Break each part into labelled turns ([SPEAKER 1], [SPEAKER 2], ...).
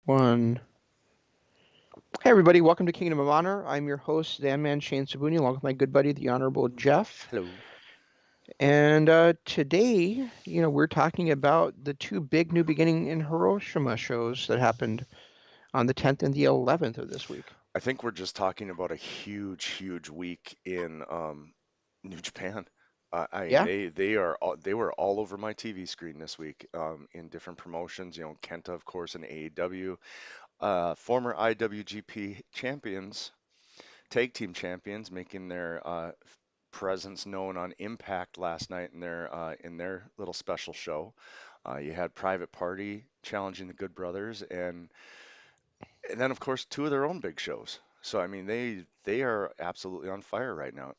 [SPEAKER 1] One. Hey, everybody. Welcome to Kingdom of Honor. I'm your host, Zanman Shane Sabuni, along with my good buddy, the Honorable Jeff.
[SPEAKER 2] Hello.
[SPEAKER 1] And today, we're talking about the two big New Beginning in Hiroshima shows that happened on the 10th and the 11th of this week.
[SPEAKER 2] I think we're just talking about a huge week in New Japan.
[SPEAKER 1] Yeah?
[SPEAKER 2] They were all over my TV screen this week in different promotions. Kenta, of course, and AEW. Former IWGP champions, tag team champions, making their presence known on Impact last night in their little special show. You had Private Party challenging the Good Brothers, and then of course two of their own big shows. So I mean they are absolutely on fire right now.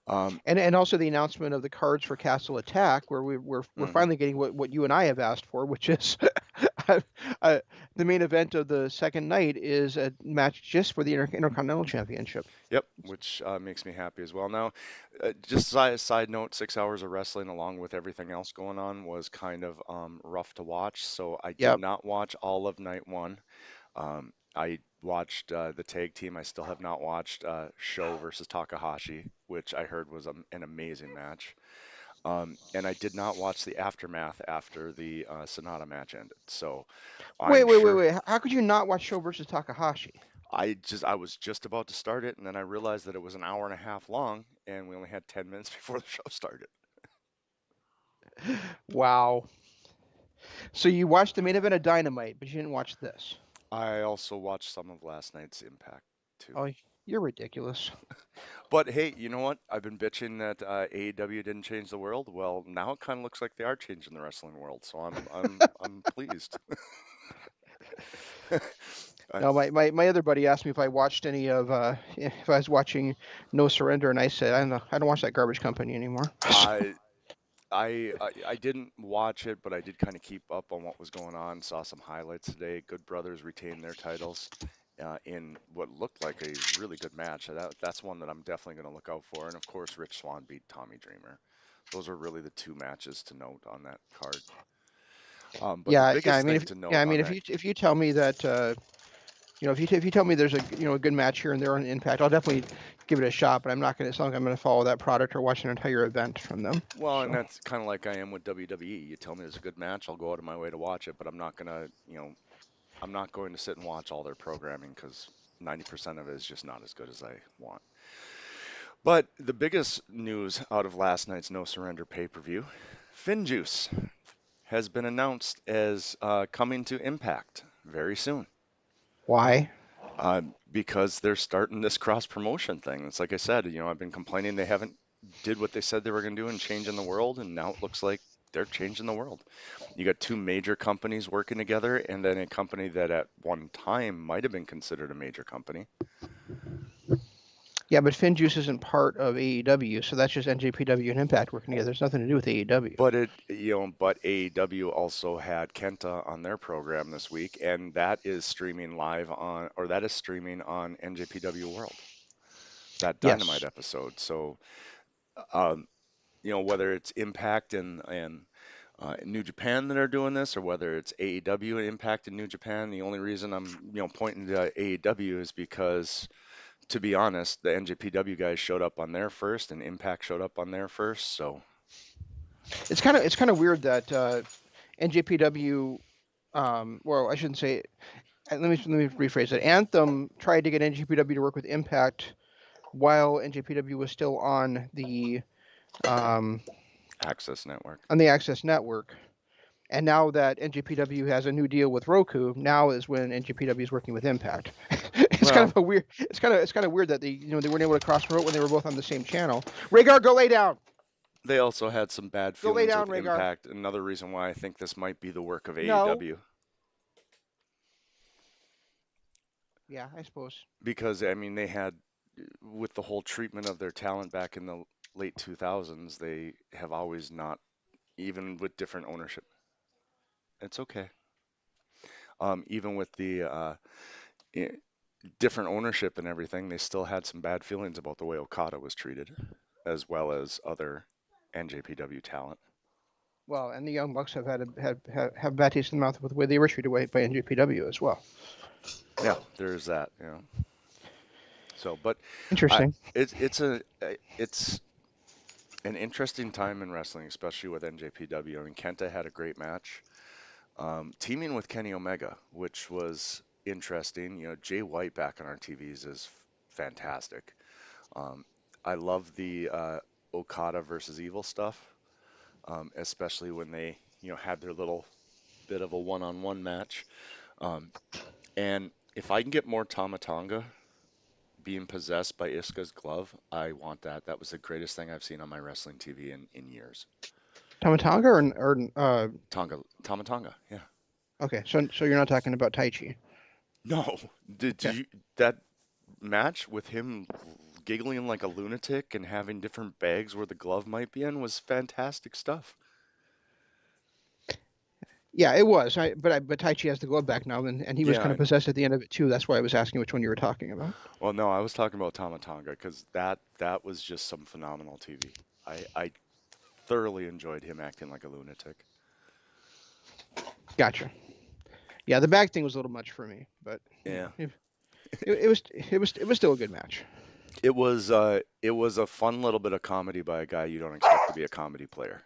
[SPEAKER 2] Um,
[SPEAKER 1] And also the announcement of the cards for Castle Attack, where we're
[SPEAKER 2] mhm.
[SPEAKER 1] finally getting what you and I have asked for, which is the main event of the second night is a match just for the Intercontinental Championship.
[SPEAKER 2] Yep, which makes me happy as well. Now, just side note, 6 hours of wrestling along with everything else going on was kind of rough to watch. So I did
[SPEAKER 1] Yep.
[SPEAKER 2] not watch all of night one. I watched the tag team. I still have not watched Sho versus Takahashi, which I heard was an amazing match. And I did not watch the aftermath after the Sonata match ended. So
[SPEAKER 1] Wait,
[SPEAKER 2] I'm
[SPEAKER 1] wait, wait,
[SPEAKER 2] sure
[SPEAKER 1] wait. How could you not watch Show versus Takahashi?
[SPEAKER 2] I was just about to start it, and then I realized that it was an hour and a half long, and we only had 10 minutes before the show started.
[SPEAKER 1] Wow. So you watched the main event of Dynamite, but you didn't watch this.
[SPEAKER 2] I also watched some of last night's Impact too.
[SPEAKER 1] Oh, you're ridiculous.
[SPEAKER 2] But hey, you know what? I've been bitching that AEW didn't change the world. Well, now it kind of looks like they are changing the wrestling world, so I'm pleased. I,
[SPEAKER 1] No, my other buddy asked me if I watched any of if I was watching No Surrender, and I said I don't watch that garbage company anymore.
[SPEAKER 2] I I didn't watch it, but I did kind of keep up on what was going on. Saw some highlights today. Good Brothers retained their titles in what looked like a really good match. That's one that I'm definitely going to look out for. And of course, Rich Swann beat Tommy Dreamer. Those are really the two matches to note on that card. But the
[SPEAKER 1] Yeah, yeah. I
[SPEAKER 2] biggest
[SPEAKER 1] mean,
[SPEAKER 2] thing
[SPEAKER 1] if
[SPEAKER 2] to
[SPEAKER 1] yeah,
[SPEAKER 2] note
[SPEAKER 1] I
[SPEAKER 2] on
[SPEAKER 1] mean,
[SPEAKER 2] that,
[SPEAKER 1] if you tell me that if you tell me there's a good match here and there on Impact, I'll definitely give it a shot. But I'm not gonna. It's not like I'm gonna follow that product or watch an entire event from them.
[SPEAKER 2] well, and
[SPEAKER 1] So
[SPEAKER 2] that's kind of like I am with WWE. You tell me there's a good match, I'll go out of my way to watch it, but I'm not going to sit and watch all their programming because 90% of it is just not as good as I want. But the biggest news out of last night's No Surrender pay-per-view, FinJuice has been announced as coming to Impact very soon.
[SPEAKER 1] why?
[SPEAKER 2] Because they're starting this cross promotion thing. It's like I said, I've been complaining they haven't did what they said they were going to do and changing the world, and now it looks like they're changing the world. You got two major companies working together, and then a company that at one time might have been considered a major company.
[SPEAKER 1] Yeah, but FinJuice isn't part of AEW, so that's just NJPW and Impact working together. There's nothing to do with AEW.
[SPEAKER 2] But AEW also had Kenta on their program this week, and that is streaming live on, or that is streaming on NJPW World, that Dynamite
[SPEAKER 1] Yes.
[SPEAKER 2] episode. So, um, whether it's Impact and New Japan that are doing this, or whether it's AEW and Impact and New Japan, the only reason I'm, pointing to AEW is because, to be honest, the NJPW guys showed up on there first, and Impact showed up on there first. So,
[SPEAKER 1] It's kind of weird that NJPW. Well, I shouldn't say. Let me rephrase it. Anthem tried to get NJPW to work with Impact while NJPW was still um,
[SPEAKER 2] Access Network.
[SPEAKER 1] on the Access Network. And now that NJPW has a new deal with Roku, now is when NJPW is working with Impact. It's kind
[SPEAKER 2] Well,
[SPEAKER 1] of a weird. It's kind of weird that they weren't able to cross promote when they were both on the same channel. Rhaegar, go lay down.
[SPEAKER 2] they also had some bad
[SPEAKER 1] Go lay
[SPEAKER 2] feelings
[SPEAKER 1] down,
[SPEAKER 2] with
[SPEAKER 1] Rhaegar.
[SPEAKER 2] Impact. Another reason why I think this might be the work of
[SPEAKER 1] No.
[SPEAKER 2] AEW,
[SPEAKER 1] Yeah, I suppose.
[SPEAKER 2] because I mean they had, with the whole treatment of their talent back in the late 2000s, they have always not, even with different ownership. It's okay. Even with the i- different ownership and everything, they still had some bad feelings about the way Okada was treated, as well as other NJPW talent.
[SPEAKER 1] Well, and the Young Bucks have have bad taste in the mouth with the way they were treated by NJPW as well.
[SPEAKER 2] Yeah, there's that, you know. So, but I
[SPEAKER 1] Interesting.
[SPEAKER 2] it's an interesting time in wrestling, especially with NJPW. I mean, Kenta had a great match, teaming with Kenny Omega, which was interesting. You know, Jay White back on our TVs is fantastic. Um, I love the Okada versus Evil stuff, especially when they, you know, had their little bit of a one-on-one match. Um, and if I can get more Tamatanga being possessed by Iska's glove, I want that. That was the greatest thing I've seen on my wrestling TV in years.
[SPEAKER 1] Tamatanga
[SPEAKER 2] Tamatanga, yeah.
[SPEAKER 1] okay, so you're not talking about Tai Chi.
[SPEAKER 2] No, did
[SPEAKER 1] Okay.
[SPEAKER 2] you that match with him giggling like a lunatic and having different bags where the glove might be in was fantastic stuff.
[SPEAKER 1] Yeah, it was. But Tai Chi has the glove back now, and he was
[SPEAKER 2] Yeah,
[SPEAKER 1] kind
[SPEAKER 2] I
[SPEAKER 1] of
[SPEAKER 2] know.
[SPEAKER 1] possessed at the end of it too. That's why I was asking which one you were talking about.
[SPEAKER 2] Well, no, I was talking about Tamatanga because that was just some phenomenal TV. I thoroughly enjoyed him acting like a lunatic.
[SPEAKER 1] Gotcha. Yeah, the bag thing was a little much for me, but
[SPEAKER 2] Yeah.
[SPEAKER 1] it was still a good match.
[SPEAKER 2] It was a fun little bit of comedy by a guy you don't expect to be a comedy player.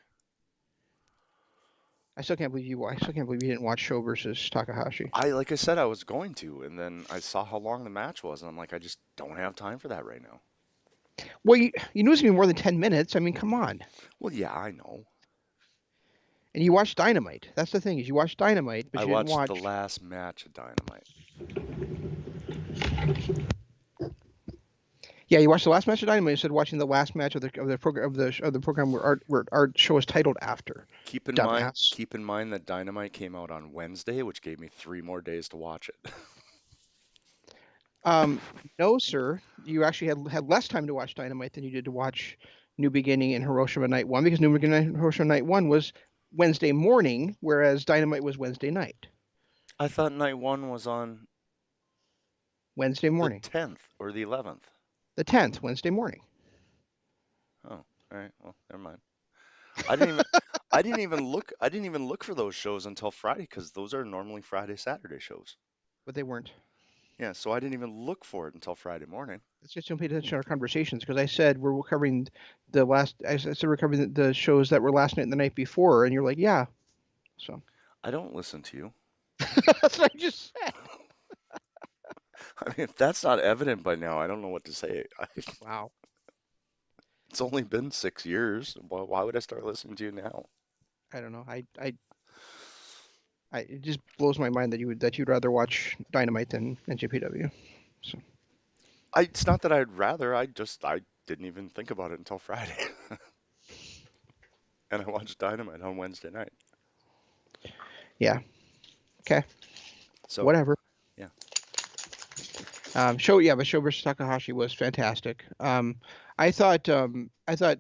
[SPEAKER 1] I still can't believe you didn't watch Show versus Takahashi.
[SPEAKER 2] Like I said, I was going to, and then I saw how long the match was, and I'm like, I just don't have time for that right now.
[SPEAKER 1] Well, you knew it was gonna be more than 10 minutes. I mean, come on.
[SPEAKER 2] Well, yeah, I know.
[SPEAKER 1] And you watched Dynamite. That's the thing is you watched Dynamite, but
[SPEAKER 2] I
[SPEAKER 1] you didn't
[SPEAKER 2] watched the
[SPEAKER 1] watch.
[SPEAKER 2] last match of Dynamite.
[SPEAKER 1] Yeah, you watched the last match of Dynamite instead of watching the last match of the program of the program where our show is titled after. Dumbass.
[SPEAKER 2] Keep in mind that Dynamite came out on Wednesday, which gave me 3 more days to watch it.
[SPEAKER 1] Um, no, sir. You actually had less time to watch Dynamite than you did to watch New Beginning and Hiroshima Night One because New Beginning and Hiroshima Night One was Wednesday morning, whereas Dynamite was Wednesday night.
[SPEAKER 2] I thought night one was on
[SPEAKER 1] Wednesday
[SPEAKER 2] the
[SPEAKER 1] morning.
[SPEAKER 2] 10th or the 11th.
[SPEAKER 1] The 10th, Wednesday morning.
[SPEAKER 2] Oh, all right. Well, never mind. I didn't even look for those shows until Friday because those are normally Friday, Saturday shows.
[SPEAKER 1] But they weren't.
[SPEAKER 2] Yeah, so I didn't even look for it until Friday morning.
[SPEAKER 1] It's just don't pay attention to our conversations because I said we're covering the last. I said we're covering the shows that were last night and the night before, and you're like, yeah. So
[SPEAKER 2] I don't listen to you.
[SPEAKER 1] that's what I just said.
[SPEAKER 2] I mean, if that's not evident by now, I don't know what to say.
[SPEAKER 1] Wow.
[SPEAKER 2] It's only been 6 years. Why would I start listening to you now?
[SPEAKER 1] I don't know. It just blows my mind that you'd rather watch Dynamite than NJPW. So
[SPEAKER 2] It's not that I'd rather. I didn't even think about it until Friday, and I watched Dynamite on Wednesday night.
[SPEAKER 1] yeah. Okay.
[SPEAKER 2] So
[SPEAKER 1] Whatever.
[SPEAKER 2] yeah,
[SPEAKER 1] But Show versus Takahashi was fantastic. I thought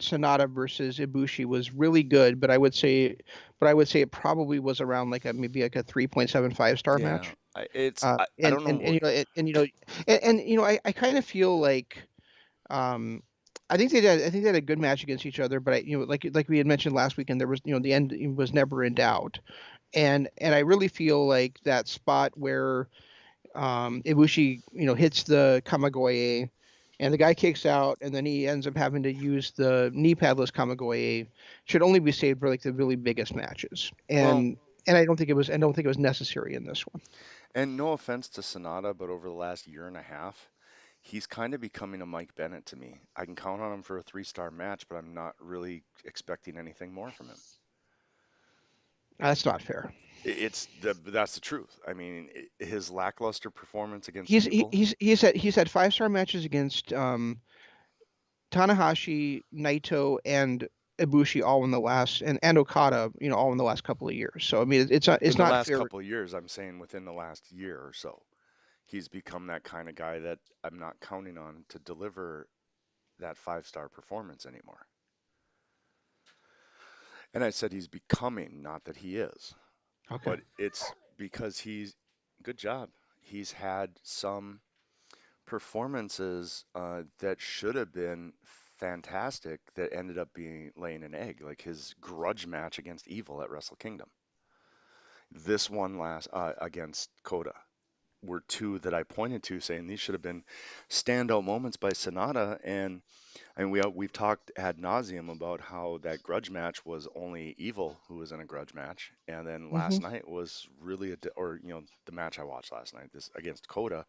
[SPEAKER 1] Sonata versus Ibushi was really good, but I would say it probably was around like a maybe like a 3.75 star
[SPEAKER 2] yeah.
[SPEAKER 1] match.
[SPEAKER 2] I don't know
[SPEAKER 1] And
[SPEAKER 2] what.
[SPEAKER 1] I kind of feel like um, I think they had a good match against each other, but like we had mentioned last weekend, there was the end was never in doubt, and I really feel like that spot where Ibushi, hits the Kamagoye, and the guy kicks out, and then he ends up having to use the knee padless Kamagoye. Should only be saved for like the really biggest matches,
[SPEAKER 2] Well,
[SPEAKER 1] and I don't think it was necessary in this one.
[SPEAKER 2] and no offense to Sonata, but over the last year and a half, he's kind of becoming a Mike Bennett to me. I can count on him for a 3-star match, but I'm not really expecting anything more from him.
[SPEAKER 1] That's not fair.
[SPEAKER 2] That's the truth. I mean, his lackluster performance against
[SPEAKER 1] He's he,
[SPEAKER 2] Evil.
[SPEAKER 1] he's had 5 star matches against Tanahashi, Naito, and Ibushi all in the last and Okada, all in the last couple of years. So I mean,
[SPEAKER 2] In
[SPEAKER 1] it's
[SPEAKER 2] the
[SPEAKER 1] not
[SPEAKER 2] last
[SPEAKER 1] fair.
[SPEAKER 2] couple of years, I'm saying within the last year or so, he's become that kind of guy that I'm not counting on to deliver that 5-star performance anymore. And I said he's becoming, not that he is.
[SPEAKER 1] Okay.
[SPEAKER 2] But it's because good job. He's had some performances that should have been fantastic that ended up being laying an egg, like his grudge match against Evil at Wrestle Kingdom. This one last against Coda were two that I pointed to, saying these should have been standout moments by Sonata. And we've talked ad nauseum about how that grudge match was only Evil who was in a grudge match, and then
[SPEAKER 1] Hmm.
[SPEAKER 2] last night was really or the match I watched last night, this against Coda,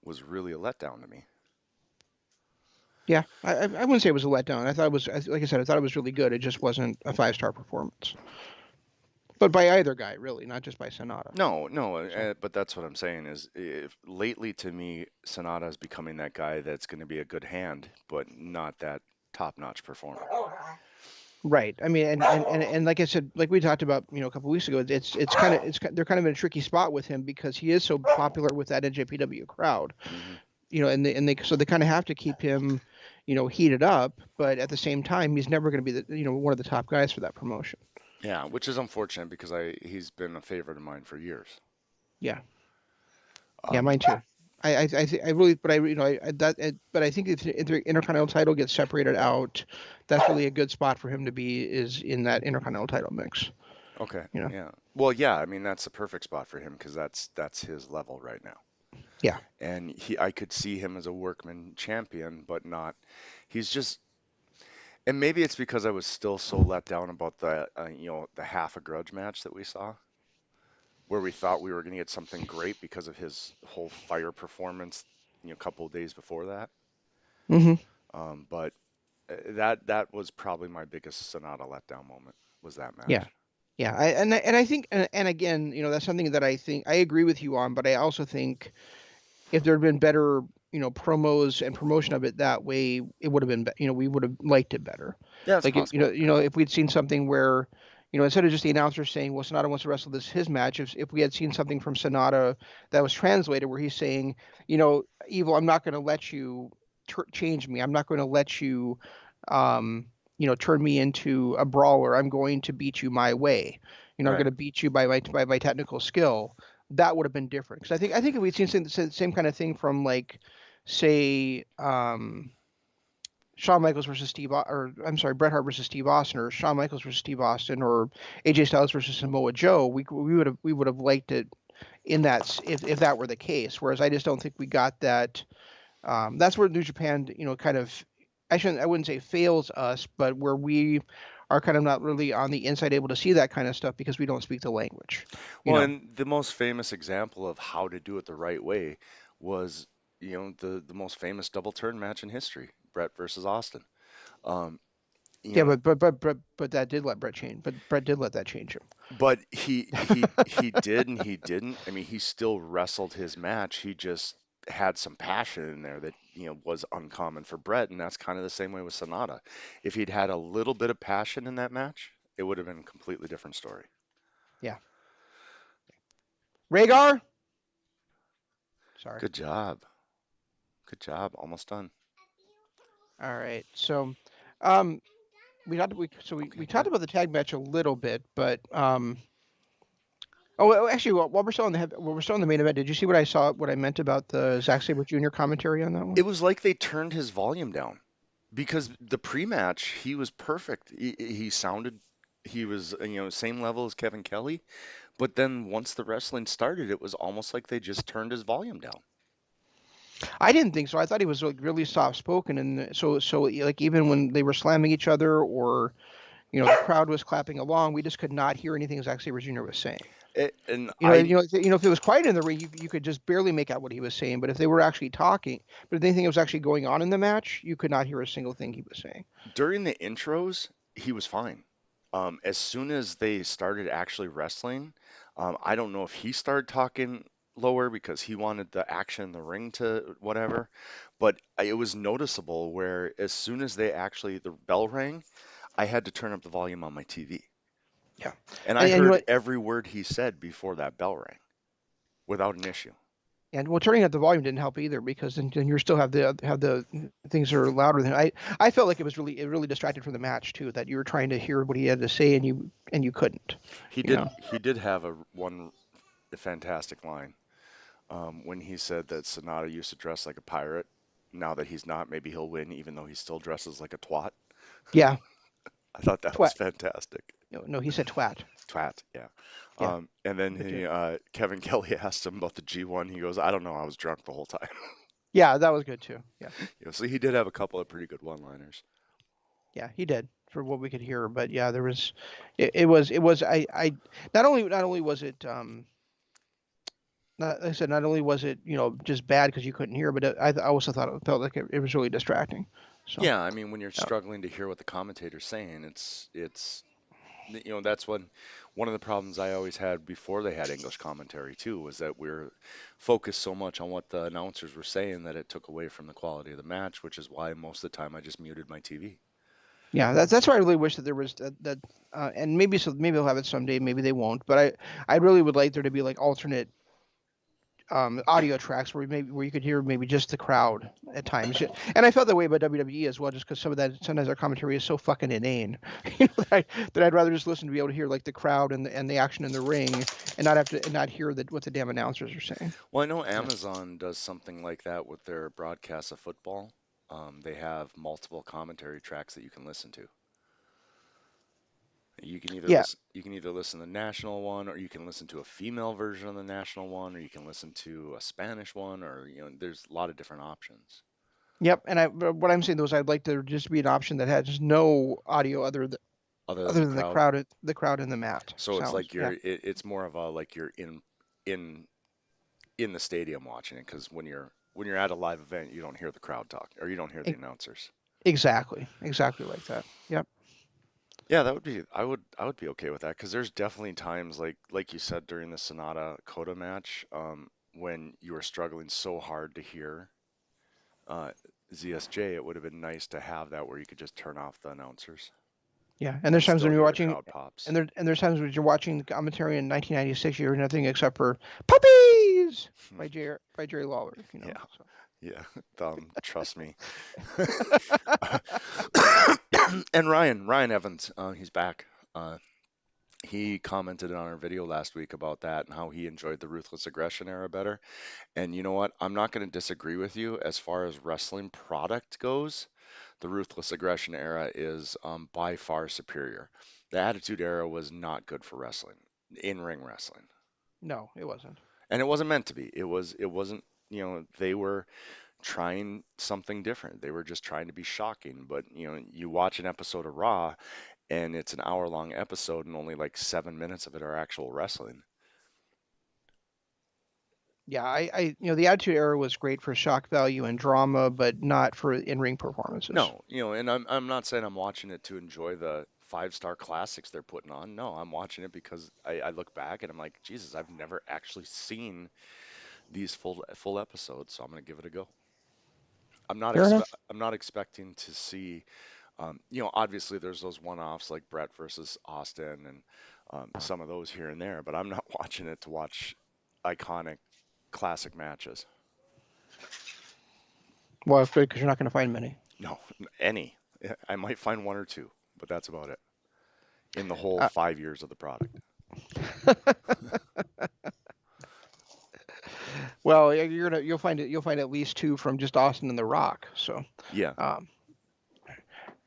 [SPEAKER 2] was really a letdown to me.
[SPEAKER 1] Yeah, I wouldn't say it was a letdown. I thought it was, like I said, I thought it was really good. It just wasn't a 5-star performance, but by either guy, really, not just by Sonata.
[SPEAKER 2] No, no,
[SPEAKER 1] So.
[SPEAKER 2] but that's what I'm saying is if, lately to me, Sonata is becoming that guy that's going to be a good hand, but not that top-notch performer.
[SPEAKER 1] Right. I mean, and like I said, like we talked about, a couple weeks ago, they're kind of in a tricky spot with him because he is so popular with that NJPW crowd.
[SPEAKER 2] Hmm.
[SPEAKER 1] And they so they kind of have to keep him, heated up, but at the same time, he's never going to be one of the top guys for that promotion.
[SPEAKER 2] Yeah, which is unfortunate because he's been a favorite of mine for years.
[SPEAKER 1] Yeah. Yeah,
[SPEAKER 2] Um,
[SPEAKER 1] mine too. I really, but I, but I think if the Intercontinental title gets separated out, that's really a good spot for him to be is in that Intercontinental title mix.
[SPEAKER 2] okay,
[SPEAKER 1] You know.
[SPEAKER 2] yeah. Well, yeah, I mean that's the perfect spot for him because that's his level right now.
[SPEAKER 1] Yeah.
[SPEAKER 2] And I could see him as a workman champion, but not. He's just, and maybe it's because I was still so let down about the half a grudge match that we saw, where we thought we were going to get something great because of his whole fire performance, a couple of days before that.
[SPEAKER 1] Hmm.
[SPEAKER 2] But that was probably my biggest Sonata letdown moment was that
[SPEAKER 1] Yeah.
[SPEAKER 2] match.
[SPEAKER 1] Yeah. I think, and again, that's something that I think I agree with you on, but I also think if there had been better, promos and promotion of it that way, it would have been, we would have liked it better.
[SPEAKER 2] Yeah, it's
[SPEAKER 1] Like,
[SPEAKER 2] possible. Yeah.
[SPEAKER 1] if we'd seen something where, instead of just the announcer saying, well, Sonata wants to wrestle this his match, if we had seen something from Sonata that was translated where he's saying, Evil, I'm not going to let you change me. I'm not going to let you, um, turn me into a brawler. I'm going to beat you my way. I'm going
[SPEAKER 2] Right.
[SPEAKER 1] to beat you by my technical skill. That would have been different because I think if we'd seen same kind of thing from like, say, Shawn Michaels versus or I'm sorry, Bret Hart versus Steve Austin, or Shawn Michaels versus Steve Austin, or AJ Styles versus Samoa Joe, we would have liked it in that if that were the case. Whereas I just don't think we got that. That's where New Japan, kind of, I wouldn't say fails us, but where we are kind of not really on the inside able to see that kind of stuff because we don't speak the language. You
[SPEAKER 2] Well,
[SPEAKER 1] know.
[SPEAKER 2] and the most famous example of how to do it the right way was, the most famous double turn match in history, Brett versus Austin. Um, you
[SPEAKER 1] Yeah,
[SPEAKER 2] know,
[SPEAKER 1] but that did let Brett change. But Brett did let that change him.
[SPEAKER 2] but he did and he didn't. I mean, he still wrestled his match. He just had some passion in there that, was uncommon for Brett, and that's kind of the same way with Sonata. If he'd had a little bit of passion in that match, it would have been a completely different story.
[SPEAKER 1] Yeah. Rhaegar. Sorry.
[SPEAKER 2] Good job. Good job. Almost done.
[SPEAKER 1] All right. So, um, we
[SPEAKER 2] Okay,
[SPEAKER 1] talked
[SPEAKER 2] good.
[SPEAKER 1] about the tag match a little bit, but oh, actually, while we're still on while we're still on the main event, did you see what I meant about the Zack Sabre Jr. commentary on that one?
[SPEAKER 2] It was like they turned his volume down because the pre-match he was perfect. He sounded, he was, same level as Kevin Kelly, but then once the wrestling started, it was almost like they just turned his volume down.
[SPEAKER 1] I didn't think so. I thought he was like really soft spoken, and so like even when they were slamming each other or the crowd was clapping along, we just could not hear anything Zack Sabre Jr. was saying.
[SPEAKER 2] And
[SPEAKER 1] If it was quiet in the ring, you could just barely make out what he was saying. But if they were actually talking, but if anything that was actually going on in the match, you could not hear a single thing he was saying.
[SPEAKER 2] during the intros, he was fine. As soon as they started actually wrestling, I don't know if he started talking lower because he wanted the action in the ring to whatever, but it was noticeable where as soon as the bell rang, I had to turn up the volume on my TV.
[SPEAKER 1] Yeah,
[SPEAKER 2] And I
[SPEAKER 1] and you know
[SPEAKER 2] heard
[SPEAKER 1] what?
[SPEAKER 2] every word he said before that bell rang without an issue.
[SPEAKER 1] And well, turning up the volume didn't help either because then you still have the things that are louder than I felt like it really distracted from the match too. That you were trying to hear what he had to say and you couldn't.
[SPEAKER 2] He
[SPEAKER 1] You
[SPEAKER 2] did
[SPEAKER 1] know.
[SPEAKER 2] he did have one fantastic line when he said that Sonata used to dress like a pirate. now that he's not, maybe he'll win, even though he still dresses like a twat.
[SPEAKER 1] Yeah,
[SPEAKER 2] I thought that was
[SPEAKER 1] twat.
[SPEAKER 2] fantastic.
[SPEAKER 1] No, no, he said twat.
[SPEAKER 2] Twat, yeah.
[SPEAKER 1] Yeah,
[SPEAKER 2] And then
[SPEAKER 1] but yeah,
[SPEAKER 2] Kevin Kelly asked him about the G1. He goes, I don't know, I was drunk the whole time.
[SPEAKER 1] yeah, that was good too. Yeah,
[SPEAKER 2] So he did have a couple of pretty good one-liners.
[SPEAKER 1] yeah, he did for what we could hear. But yeah, there was, it was. Not only was it not, like I said, not only was it just bad because you couldn't hear, but I also thought it felt like it was really distracting. So
[SPEAKER 2] Yeah, I mean, when you're
[SPEAKER 1] yeah,
[SPEAKER 2] struggling to hear what the commentator's saying, that's one of the problems I always had before they had English commentary too, was that we're focused so much on what the announcers were saying that it took away from the quality of the match, which is why most of the time I just muted my TV.
[SPEAKER 1] yeah, that's why I really wish that there was and maybe maybe they'll have it someday, maybe they won't, but I really would like there to be like alternate audio tracks where you could hear maybe just the crowd at times. And I felt that way about WWE as well, just because some of that sometimes our commentary is so fucking inane, that I'd rather just listen to be able to hear like the crowd and the action in the ring, and not have to and not hear what the damn announcers are saying.
[SPEAKER 2] Well, I know
[SPEAKER 1] Yeah,
[SPEAKER 2] Amazon does something like that with their broadcasts of football. They have multiple commentary tracks that you can listen to.
[SPEAKER 1] yeah,
[SPEAKER 2] You can either listen to the national one, or you can listen to a female version of the national one, or you can listen to a Spanish one, or there's a lot of different options
[SPEAKER 1] yep. And but what I'm saying though is I'd like there just be an option that had just no audio
[SPEAKER 2] other than
[SPEAKER 1] other
[SPEAKER 2] the
[SPEAKER 1] than
[SPEAKER 2] crowd.
[SPEAKER 1] the crowd and the mat
[SPEAKER 2] So it's
[SPEAKER 1] sounds.
[SPEAKER 2] like
[SPEAKER 1] Yeah,
[SPEAKER 2] it's more of a like you're in in the stadium watching it, because when you're at a live event, you don't hear the crowd talk, or you don't hear the
[SPEAKER 1] e-
[SPEAKER 2] announcers.
[SPEAKER 1] exactly like that. Yep.
[SPEAKER 2] Yeah, that would be I would be okay with that, because there's definitely times like you said during the Sonata Coda match, when you were struggling so hard to hear uh, ZSJ. It would have been nice to have that where you could just turn off the announcers
[SPEAKER 1] Yeah, and
[SPEAKER 2] and
[SPEAKER 1] there's times
[SPEAKER 2] still
[SPEAKER 1] when you're
[SPEAKER 2] hear the
[SPEAKER 1] watching,
[SPEAKER 2] crowd pops.
[SPEAKER 1] and there's times when you're watching the commentary in 1996, you hear nothing except for puppies by Jerry Lawler.
[SPEAKER 2] Yeah,
[SPEAKER 1] So
[SPEAKER 2] yeah. Trust me. And Ryan Evans, he's back. Uh, he commented on our video last week about that and how he enjoyed the Ruthless Aggression era better. And you know what? I'm not going to disagree with you as far as wrestling product goes. The Ruthless Aggression era is by far superior. The Attitude Era was not good for wrestling, in-ring wrestling,
[SPEAKER 1] no, it wasn't.
[SPEAKER 2] and it wasn't meant to be. It wasn't. They were trying something different. They were just trying to be shocking. But you watch an episode of Raw, and it's an hour-long episode, and only like 7 minutes of it are actual wrestling.
[SPEAKER 1] Yeah, the Attitude Era was great for shock value and drama, but not for in-ring performances.
[SPEAKER 2] No, and I'm not saying I'm watching it to enjoy the five-star classics they're putting on. No, I'm watching it because I look back and I'm like, Jesus, I've never actually seen these full episodes, so I'm gonna give it a go.
[SPEAKER 1] Fair enough.
[SPEAKER 2] I'm not expecting to see, obviously there's those one-offs like Brett versus Austin and some of those here and there, but I'm not watching it to watch iconic classic matches.
[SPEAKER 1] Well, it's good because you're not going to find many.
[SPEAKER 2] No, any. I might find one or two, but that's about it in the whole
[SPEAKER 1] Uh,
[SPEAKER 2] 5 years of the product.
[SPEAKER 1] well, you'll find at least two from just Austin and The Rock. So,
[SPEAKER 2] Yeah.
[SPEAKER 1] um,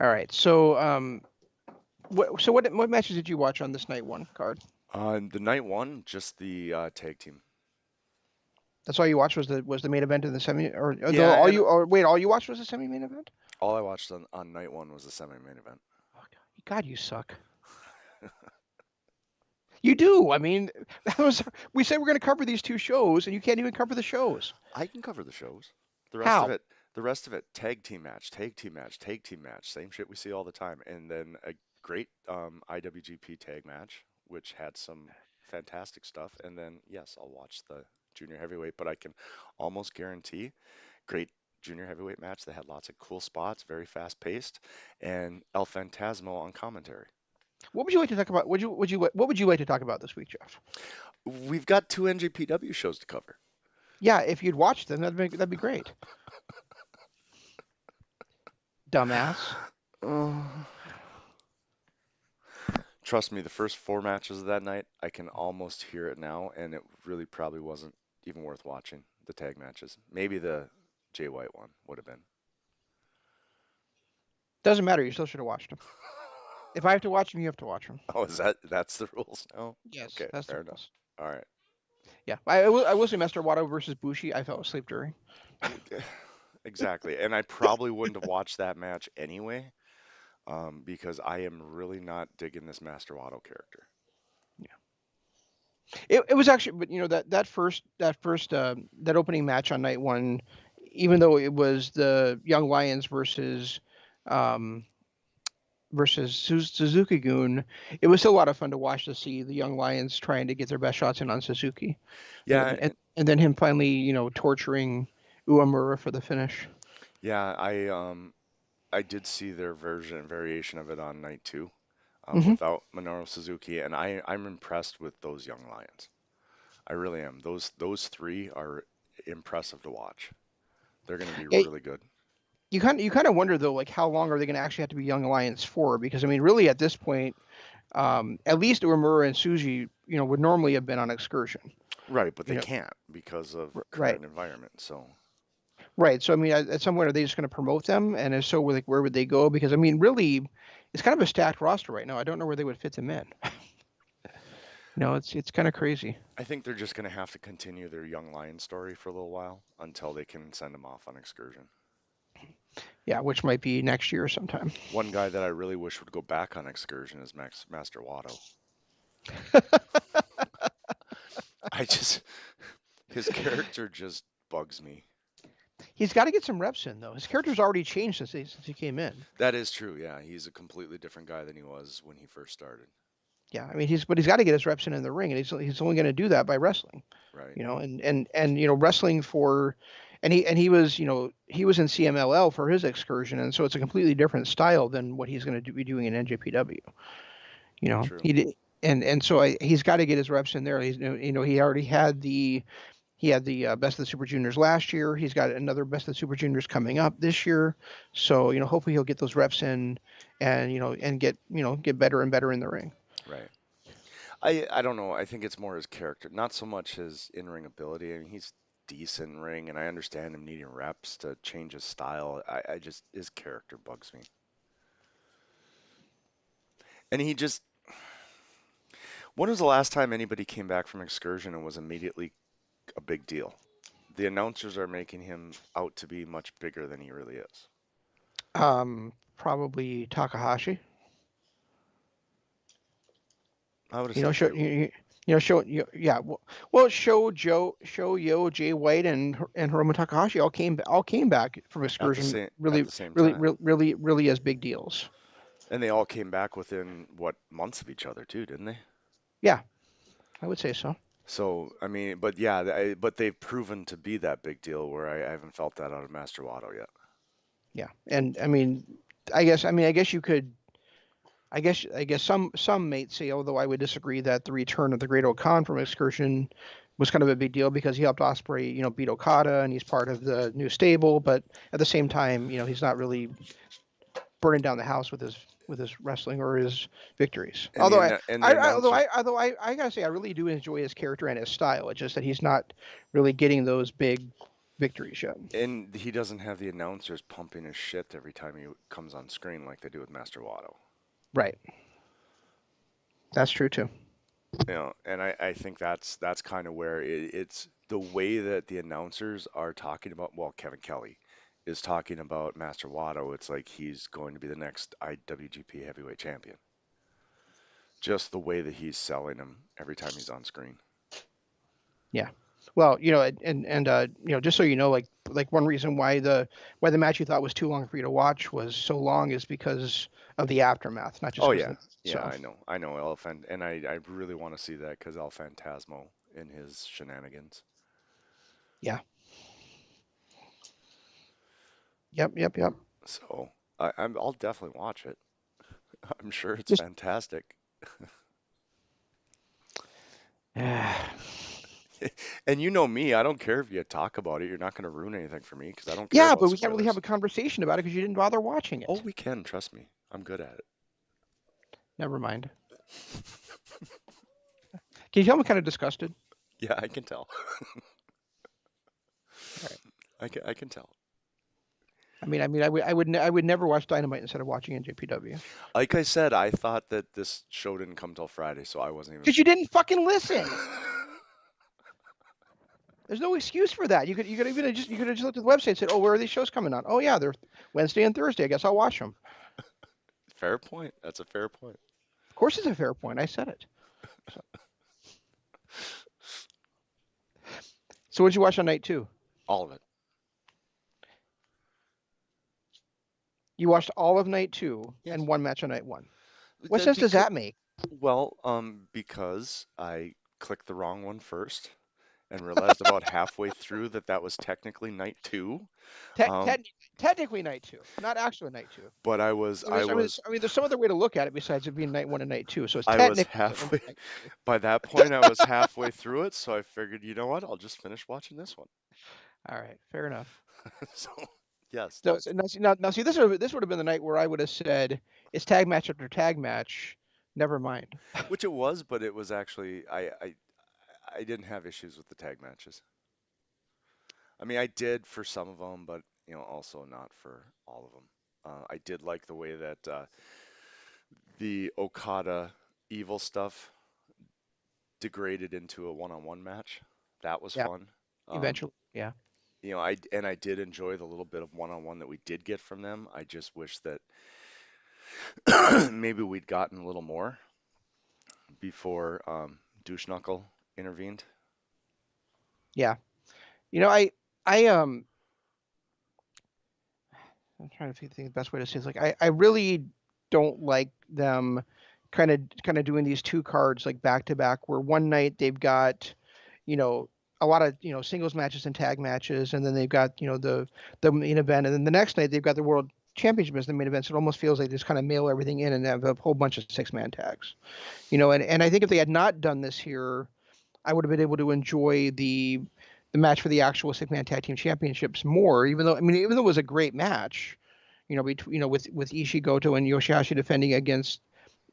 [SPEAKER 1] all right. So, what matches did you watch on this night one card?
[SPEAKER 2] The night one, just the tag team.
[SPEAKER 1] That's all you watched was the main event in the semi, or
[SPEAKER 2] Yeah,
[SPEAKER 1] all
[SPEAKER 2] and
[SPEAKER 1] you or wait, all you watched was the semi main event?
[SPEAKER 2] all I watched on night one was the semi-main event.
[SPEAKER 1] Oh, God, you suck. You do. I mean, we said we're going to cover these two shows, and you can't even cover the shows.
[SPEAKER 2] I can cover the shows. The rest of
[SPEAKER 1] How?
[SPEAKER 2] it, tag team match, tag team match, tag team match, same shit we see all the time. And then a great IWGP tag match, which had some fantastic stuff. And then yes, I'll watch the junior heavyweight, but I can almost guarantee great junior heavyweight match that had lots of cool spots, very fast paced, and El Phantasmo on commentary.
[SPEAKER 1] What would you like to talk about? What would you like to talk about this week, Jeff?
[SPEAKER 2] We've got two NJPW shows to cover.
[SPEAKER 1] Yeah, if you'd watched them, that'd be great. Dumbass.
[SPEAKER 2] Oh. Trust me, the first four matches of that night, I can almost hear it now, and it really probably wasn't even worth watching the tag matches. Maybe Jay White one would have been.
[SPEAKER 1] Doesn't matter. You still should have watched him. If I have to watch him, you have to watch him.
[SPEAKER 2] Oh, that's the rules now?
[SPEAKER 1] Yes,
[SPEAKER 2] Okay,
[SPEAKER 1] that's the
[SPEAKER 2] fair enough.
[SPEAKER 1] rules.
[SPEAKER 2] All right.
[SPEAKER 1] Yeah, I will say Master Wato versus Bushi. I fell asleep during.
[SPEAKER 2] Exactly. And I probably wouldn't have watched that match anyway, because I am really not digging this Master Wato character.
[SPEAKER 1] It was actually, but that opening match on night one, even though it was the Young Lions um, versus Suzuki-gun, it was still a lot of fun to watch to see the Young Lions trying to get their best shots in on Suzuki,
[SPEAKER 2] Yeah,
[SPEAKER 1] and then him finally torturing Uemura for the finish.
[SPEAKER 2] yeah, I did see their variation of it on night two,
[SPEAKER 1] Hmm.
[SPEAKER 2] without Minoru Suzuki, and I'm impressed with those young lions. I really am. Those three are impressive to watch. They're going to be
[SPEAKER 1] Yeah,
[SPEAKER 2] really good.
[SPEAKER 1] you kind of wonder though, like how long are they going to actually have to be Young Lions for? Because I mean, really at this point, at least Uemura and Suji, would normally have been on excursion.
[SPEAKER 2] Right, but
[SPEAKER 1] You
[SPEAKER 2] they
[SPEAKER 1] know,
[SPEAKER 2] can't because of
[SPEAKER 1] right.
[SPEAKER 2] current environment. So,
[SPEAKER 1] Right. So I mean, at some point, are they just going to promote them? And if so, like, where would they go? Because I mean, really, it's kind of a stacked roster right now. I don't know where they would fit them in. It's kind of crazy.
[SPEAKER 2] I think they're just going to have to continue their young lion story for a little while until they can send them off on excursion.
[SPEAKER 1] Yeah, which might be next year sometime.
[SPEAKER 2] One guy that I really wish would go back on excursion is Master Watto. I just his character just bugs me.
[SPEAKER 1] He's got to get some reps in though. His character's already changed since he came in.
[SPEAKER 2] That is true. Yeah, he's a completely different guy than he was when he first started.
[SPEAKER 1] Yeah, I mean, he's got to get his reps in the ring, and he's only going to do that by wrestling.
[SPEAKER 2] Right.
[SPEAKER 1] And wrestling for, and he was in CMLL for his excursion, and so it's a completely different style than what he's going to be doing in NJPW.
[SPEAKER 2] True.
[SPEAKER 1] He did, and so he's got to get his reps in there. He already had the best of the Super Juniors last year. He's got another best of the Super Juniors coming up this year. So hopefully he'll get those reps in, and get better and better in the ring.
[SPEAKER 2] Right. I don't know. I think it's more his character, not so much his in-ring ability. I mean, he's decent in ring, and I understand him needing reps to change his style. I just his character bugs me. And he just when was the last time anybody came back from excursion and was immediately a big deal? The announcers are making him out to be much bigger than he really is.
[SPEAKER 1] Probably Takahashi.
[SPEAKER 2] I would have
[SPEAKER 1] You know,
[SPEAKER 2] said
[SPEAKER 1] show
[SPEAKER 2] Jay.
[SPEAKER 1] you, you know, show you, yeah. Well, show Yo, Jay White, and Hiromu Takahashi all came back from excursion
[SPEAKER 2] At
[SPEAKER 1] really,
[SPEAKER 2] the same
[SPEAKER 1] really,
[SPEAKER 2] time.
[SPEAKER 1] really, really, really as big deals.
[SPEAKER 2] And they all came back within what months of each other too, didn't they?
[SPEAKER 1] Yeah, I would say so.
[SPEAKER 2] So I mean, but yeah, but they've proven to be that big deal where I haven't felt that out of Master Wato yet.
[SPEAKER 1] Yeah, and I mean, I guess you could. I guess some might say, although I would disagree, that the return of the Great Okan from excursion was kind of a big deal because he helped Osprey, beat Okada, and he's part of the new stable. But at the same time, he's not really burning down the house with his wrestling or his victories.
[SPEAKER 2] And
[SPEAKER 1] Although I,
[SPEAKER 2] and the
[SPEAKER 1] I, I although
[SPEAKER 2] announcers
[SPEAKER 1] I although I gotta say I really do enjoy his character and his style. It's just that he's not really getting those big victories yet.
[SPEAKER 2] and he doesn't have the announcers pumping his shit every time he comes on screen like they do with Master Wato.
[SPEAKER 1] Right. That's true too.
[SPEAKER 2] And I think that's kind of where it's the way that the announcers are talking about, well, Kevin Kelly is talking about Master Wato. It's like he's going to be the next IWGP heavyweight champion. Just the way that he's selling him every time he's on screen.
[SPEAKER 1] Yeah. Well, just so you know, like one reason why the match you thought was too long for you to watch was so long is because of the aftermath, not just
[SPEAKER 2] Oh
[SPEAKER 1] because of
[SPEAKER 2] yeah,
[SPEAKER 1] the
[SPEAKER 2] yeah,
[SPEAKER 1] itself.
[SPEAKER 2] I know Elephant, and I really want to see that because El Phantasmo and his shenanigans.
[SPEAKER 1] Yeah. Yep. Yep. Yep.
[SPEAKER 2] So I'll definitely watch it. I'm sure it's
[SPEAKER 1] Just
[SPEAKER 2] fantastic.
[SPEAKER 1] yeah.
[SPEAKER 2] And you know me, I don't care if you talk about it. You're not going to ruin anything for me because I don't care
[SPEAKER 1] Yeah,
[SPEAKER 2] about
[SPEAKER 1] but we can't really have
[SPEAKER 2] spoilers.
[SPEAKER 1] a conversation about it because you didn't bother watching
[SPEAKER 2] Oh,
[SPEAKER 1] it.
[SPEAKER 2] we can, trust me. I'm good at it.
[SPEAKER 1] Never mind. Can you tell I'm kind of disgusted?
[SPEAKER 2] Yeah, I can tell.
[SPEAKER 1] All right.
[SPEAKER 2] I can tell.
[SPEAKER 1] I would never watch Dynamite instead of watching NJPW
[SPEAKER 2] Like I said, I thought that this show didn't come till Friday, so I wasn't even.
[SPEAKER 1] because you didn't fucking listen. There's no excuse for that. You could have just looked at the website and said, "Oh, where are these shows coming on? Oh yeah, they're Wednesday and Thursday. I guess I'll watch them."
[SPEAKER 2] Fair point. That's a fair point.
[SPEAKER 1] Of course, it's a fair point. I said it. So, so what did you watch on night two?
[SPEAKER 2] All of it.
[SPEAKER 1] You watched all of night two
[SPEAKER 2] Yes.
[SPEAKER 1] and one match on night one. What
[SPEAKER 2] That
[SPEAKER 1] sense does
[SPEAKER 2] because
[SPEAKER 1] that make?
[SPEAKER 2] well, because I clicked the wrong one first and realized about halfway through that that was technically night two.
[SPEAKER 1] Te-
[SPEAKER 2] Um,
[SPEAKER 1] technically, technically night two, not actually night two.
[SPEAKER 2] but
[SPEAKER 1] There's some other way to look at it besides it being night one and night two. So it's
[SPEAKER 2] I was
[SPEAKER 1] technically
[SPEAKER 2] halfway.
[SPEAKER 1] night two.
[SPEAKER 2] By that point, I was halfway through it, so I figured, you know what? I'll just finish watching this one.
[SPEAKER 1] All right, fair enough.
[SPEAKER 2] So, yes,
[SPEAKER 1] So,
[SPEAKER 2] that
[SPEAKER 1] so now see, this would have been the night where I would have said it's tag match after tag match. Never mind.
[SPEAKER 2] which it was, but it was actually I didn't have issues with the tag matches. I mean, I did for some of them, but also not for all of them. I did like the way that the Okada evil stuff degraded into a one-on-one match. That was
[SPEAKER 1] Yeah,
[SPEAKER 2] fun. Um,
[SPEAKER 1] eventually. Yeah.
[SPEAKER 2] I did enjoy the little bit of one-on-one that we did get from them. I just wish that maybe we'd gotten a little more before Douche Knuckle intervened.
[SPEAKER 1] Yeah. You know, I I'm trying to think the best way to say it. Like I really don't like them kind of doing these two cards like back to back where one night they've got, you know, a lot of, singles matches and tag matches, and then they've got, the main event, and then the next night they've got the world championship as the main event. So it almost feels like they just kind of mail everything in and have a whole bunch of six-man tags. And I think if they had not done this here, I would have been able to enjoy the match for the actual six man tag team championships more. Even though it was a great match, with Ishii, Goto, and Yoshihashi defending against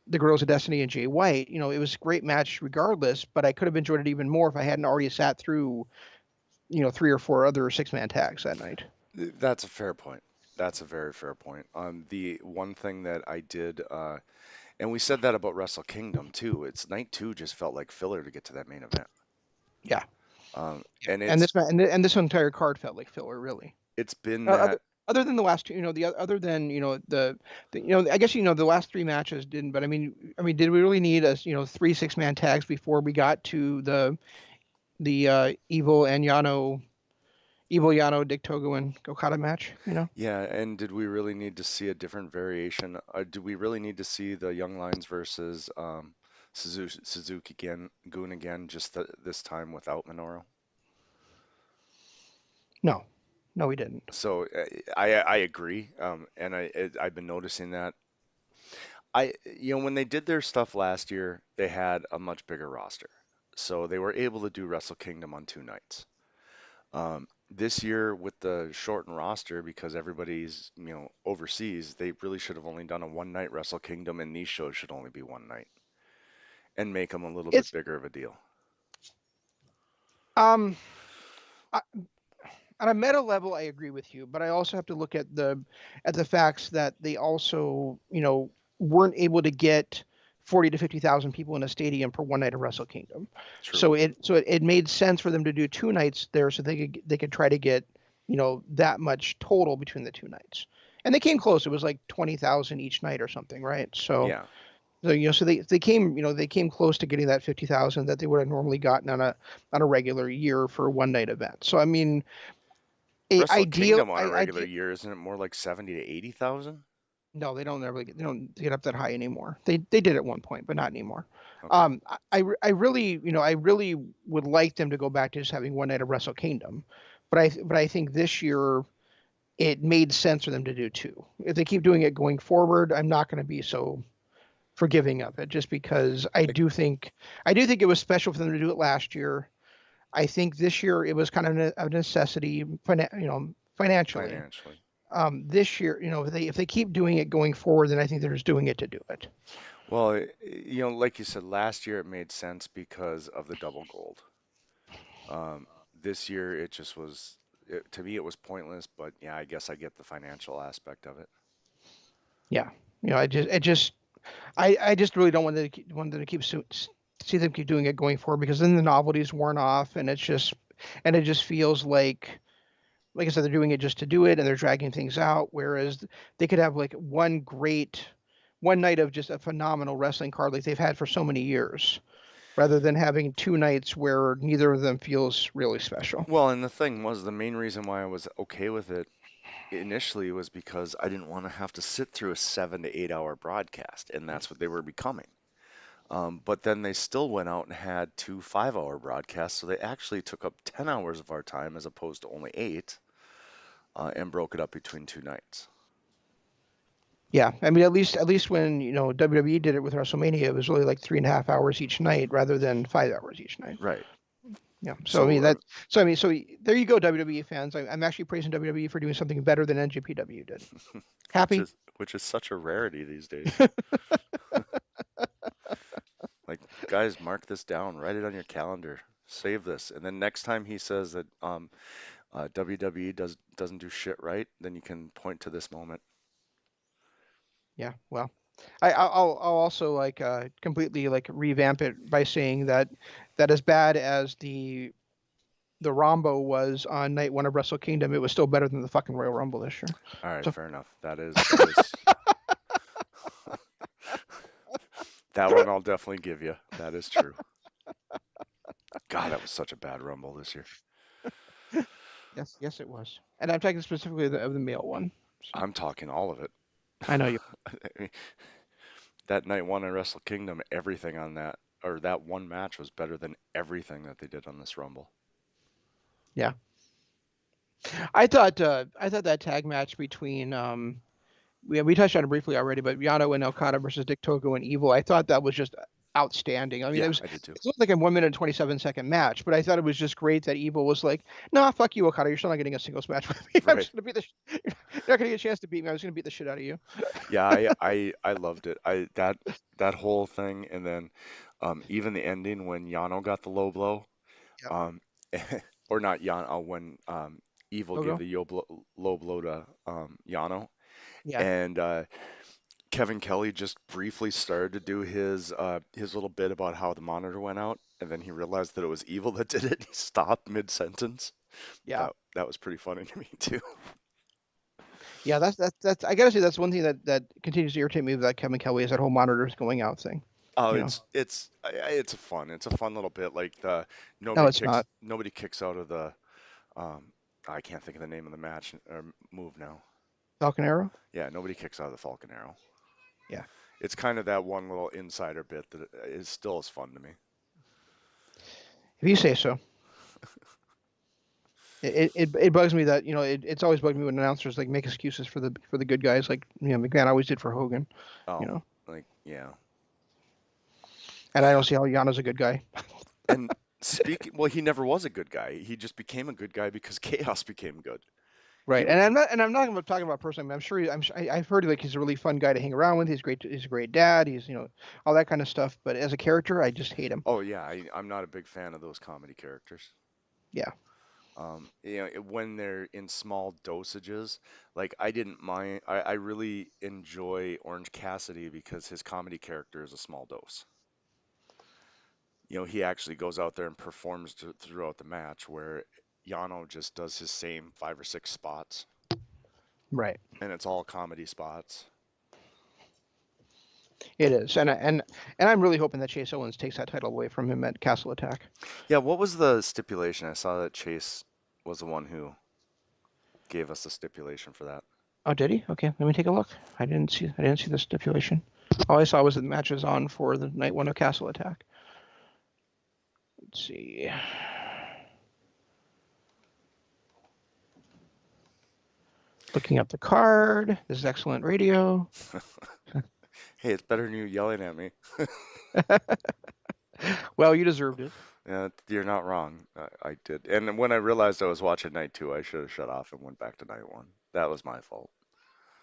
[SPEAKER 1] the Girls of Destiny and Jay White, it was a great match regardless. But I could have enjoyed it even more if I hadn't already sat through three or four other six man tags that night.
[SPEAKER 2] That's a fair point. That's a very fair point. The one thing that I did, and we said that about Wrestle Kingdom too. It's night two just felt like filler to get to that main event.
[SPEAKER 1] Yeah, yeah.
[SPEAKER 2] And
[SPEAKER 1] And and this entire card felt like filler, really.
[SPEAKER 2] it's been
[SPEAKER 1] Uh, other
[SPEAKER 2] that.
[SPEAKER 1] other than the last two, other than I guess the last three matches didn't. But did we really need three six man tags before we got to the Evil Yano, Dick Togo, and Okada match?
[SPEAKER 2] Yeah, and did we really need to see a different variation? Do we really need to see the Young Lions versus Suzuki again, Goon again, just this time without Minoru?
[SPEAKER 1] No, no, we didn't.
[SPEAKER 2] So I agree, and I've been noticing that. When they did their stuff last year, they had a much bigger roster, so they were able to do Wrestle Kingdom on 2 nights. This year with the shortened roster, because everybody's overseas, they really should have only done a one-night Wrestle Kingdom, and these shows should only be one night and make them a little bit
[SPEAKER 1] It's
[SPEAKER 2] bigger of a deal.
[SPEAKER 1] um. I, on a meta level, I agree with you, but I also have to look at the facts that they also, weren't able to get 40 to 50,000 people in a stadium for one night of Wrestle Kingdom.
[SPEAKER 2] True.
[SPEAKER 1] So it made sense for them to do 2 nights there, so they could try to get, that much total between the 2 nights. And they came close. It was like 20,000 each night or something, right?
[SPEAKER 2] Yeah.
[SPEAKER 1] So they came close to getting that 50,000 that they would have normally gotten on a regular year for a one night event. So I mean, a
[SPEAKER 2] Wrestle
[SPEAKER 1] ideal
[SPEAKER 2] Kingdom on a
[SPEAKER 1] I
[SPEAKER 2] regular
[SPEAKER 1] ideal
[SPEAKER 2] year, isn't it more like 70 to 80,000?
[SPEAKER 1] no, they don't get up that high anymore. They did at one point, but not anymore.
[SPEAKER 2] Okay.
[SPEAKER 1] I really would like them to go back to just having one night of Wrestle Kingdom, but I think this year it made sense for them to do two. If they keep doing it going forward, I'm not going to be so forgiving of it, just because
[SPEAKER 2] Like,
[SPEAKER 1] I do think it was special for them to do it last year. I think this year it was kind of a necessity, financially.
[SPEAKER 2] financially.
[SPEAKER 1] This year, if they keep doing it going forward, then I think they're just doing it to do it.
[SPEAKER 2] Well, like you said, last year it made sense because of the double gold. Um, this year it just was, to me it was pointless, but yeah, I guess I get the financial aspect of it.
[SPEAKER 1] Yeah, I just really don't want them to see them keep doing it going forward because then the novelty's worn off and it just feels like I said, they're doing it just to do it and they're dragging things out. Whereas they could have like one night of just a phenomenal wrestling card like they've had for so many years, rather than having two nights where neither of them feels really special.
[SPEAKER 2] Well, and the thing was, the main reason why I was okay with it initially was because I didn't want to have to sit through a 7 to 8 hour broadcast, and that's what they were becoming. But then they still went out and had 2 5 hour broadcasts, so they actually took up 10 hours of our time as opposed to only 8, and broke it up between 2 nights.
[SPEAKER 1] Yeah, I mean, at least when WWE did it with WrestleMania, it was really like 3.5 hours each night rather than 5 hours each night.
[SPEAKER 2] Right.
[SPEAKER 1] Yeah. So I mean
[SPEAKER 2] So,
[SPEAKER 1] that. So I mean, so there you go, WWE fans. I'm actually praising WWE for doing something better than NJPW did.
[SPEAKER 2] which
[SPEAKER 1] Happy?
[SPEAKER 2] is which is such a rarity these days. Like, guys, mark this down, write it on your calendar, save this, and then next time he says that WWE doesn't do shit right, then you can point to this moment.
[SPEAKER 1] Yeah. Well, I'll also like completely like revamp it by saying that as bad as the Rombo was on night one of Wrestle Kingdom, it was still better than the fucking Royal Rumble this year.
[SPEAKER 2] All right,
[SPEAKER 1] So
[SPEAKER 2] fair enough. That is that one I'll definitely give you. That is true. God, that was such a bad Rumble this year.
[SPEAKER 1] yes, yes, it was. And I'm talking specifically of the male one. So
[SPEAKER 2] I'm talking all of it.
[SPEAKER 1] I know you.
[SPEAKER 2] I mean, that night one at Wrestle Kingdom, everything on that or that one match was better than everything that they did on this Rumble.
[SPEAKER 1] Yeah. I thought that tag match between we touched on it briefly already, but Yano and Okada versus Dick Togo and Evil, I thought that was just outstanding. I mean,
[SPEAKER 2] Yeah, I did too.
[SPEAKER 1] it was like a 1 minute and 27-second match, but I thought it was just great that Evil was like, "Nah, fuck you, Okada. You're still not getting a singles match with me. I'm
[SPEAKER 2] Right.
[SPEAKER 1] just gonna beat the. You're not gonna get a chance to beat me. I was gonna beat the shit out of you."
[SPEAKER 2] Yeah, I loved it. That whole thing, and then even the ending when Yano got the low blow,
[SPEAKER 1] Yep.
[SPEAKER 2] um, or not Yano, when Evil gave
[SPEAKER 1] Togo.
[SPEAKER 2] the low blow to Yano,
[SPEAKER 1] Yeah.
[SPEAKER 2] and Kevin Kelly just briefly started to do his little bit about how the monitor went out, and then he realized that it was Evil that did it. He stopped mid-sentence.
[SPEAKER 1] Yeah.
[SPEAKER 2] That was pretty funny to me too.
[SPEAKER 1] Yeah. That's. I gotta say that's one thing that continues to irritate me with that Kevin Kelly is that whole monitors going out thing.
[SPEAKER 2] Oh,
[SPEAKER 1] You know.
[SPEAKER 2] it's a fun little bit. Like the
[SPEAKER 1] No, it's not.
[SPEAKER 2] nobody kicks out of the um I can't think of the name of the match or move now.
[SPEAKER 1] Falcon Arrow.
[SPEAKER 2] Yeah, nobody kicks out of the Falcon Arrow.
[SPEAKER 1] Yeah.
[SPEAKER 2] It's kind of that one little insider bit that is still as fun to me.
[SPEAKER 1] If you say so. It bugs me that it's always bugged me when announcers like make excuses for the good guys like McMahon always did for Hogan, you
[SPEAKER 2] Oh,
[SPEAKER 1] know,
[SPEAKER 2] like yeah.
[SPEAKER 1] and I don't see how Yano's a good guy.
[SPEAKER 2] And speaking, well, he never was a good guy. He just became a good guy because Chaos became good. He
[SPEAKER 1] Right, and I'm not talking about personally. I mean, I'm sure I've heard like he's a really fun guy to hang around with. He's a great dad. He's all that kind of stuff. But as a character, I just hate him.
[SPEAKER 2] Oh yeah, I'm not a big fan of those comedy characters.
[SPEAKER 1] Yeah,
[SPEAKER 2] When they're in small dosages, like I didn't mind. I really enjoy Orange Cassidy because his comedy character is a small dose. He actually goes out there and performs throughout the match, where Yano just does his same 5 or 6 spots,
[SPEAKER 1] right.
[SPEAKER 2] and it's all comedy spots.
[SPEAKER 1] It is, and I'm really hoping that Chase Owens takes that title away from him at Castle Attack.
[SPEAKER 2] Yeah, what was the stipulation? I saw that Chase was the one who gave us the stipulation for that.
[SPEAKER 1] Oh, did he? Okay, let me take a look. I didn't see the stipulation. All I saw was the matches on for the night one of Castle Attack. Let's see. Looking up the card. This is excellent radio.
[SPEAKER 2] Hey, it's better than you yelling at me.
[SPEAKER 1] Well, you deserved it.
[SPEAKER 2] Yeah, you're not wrong. I did. And when I realized I was watching night two, I should have shut off and went back to night one. That was my fault.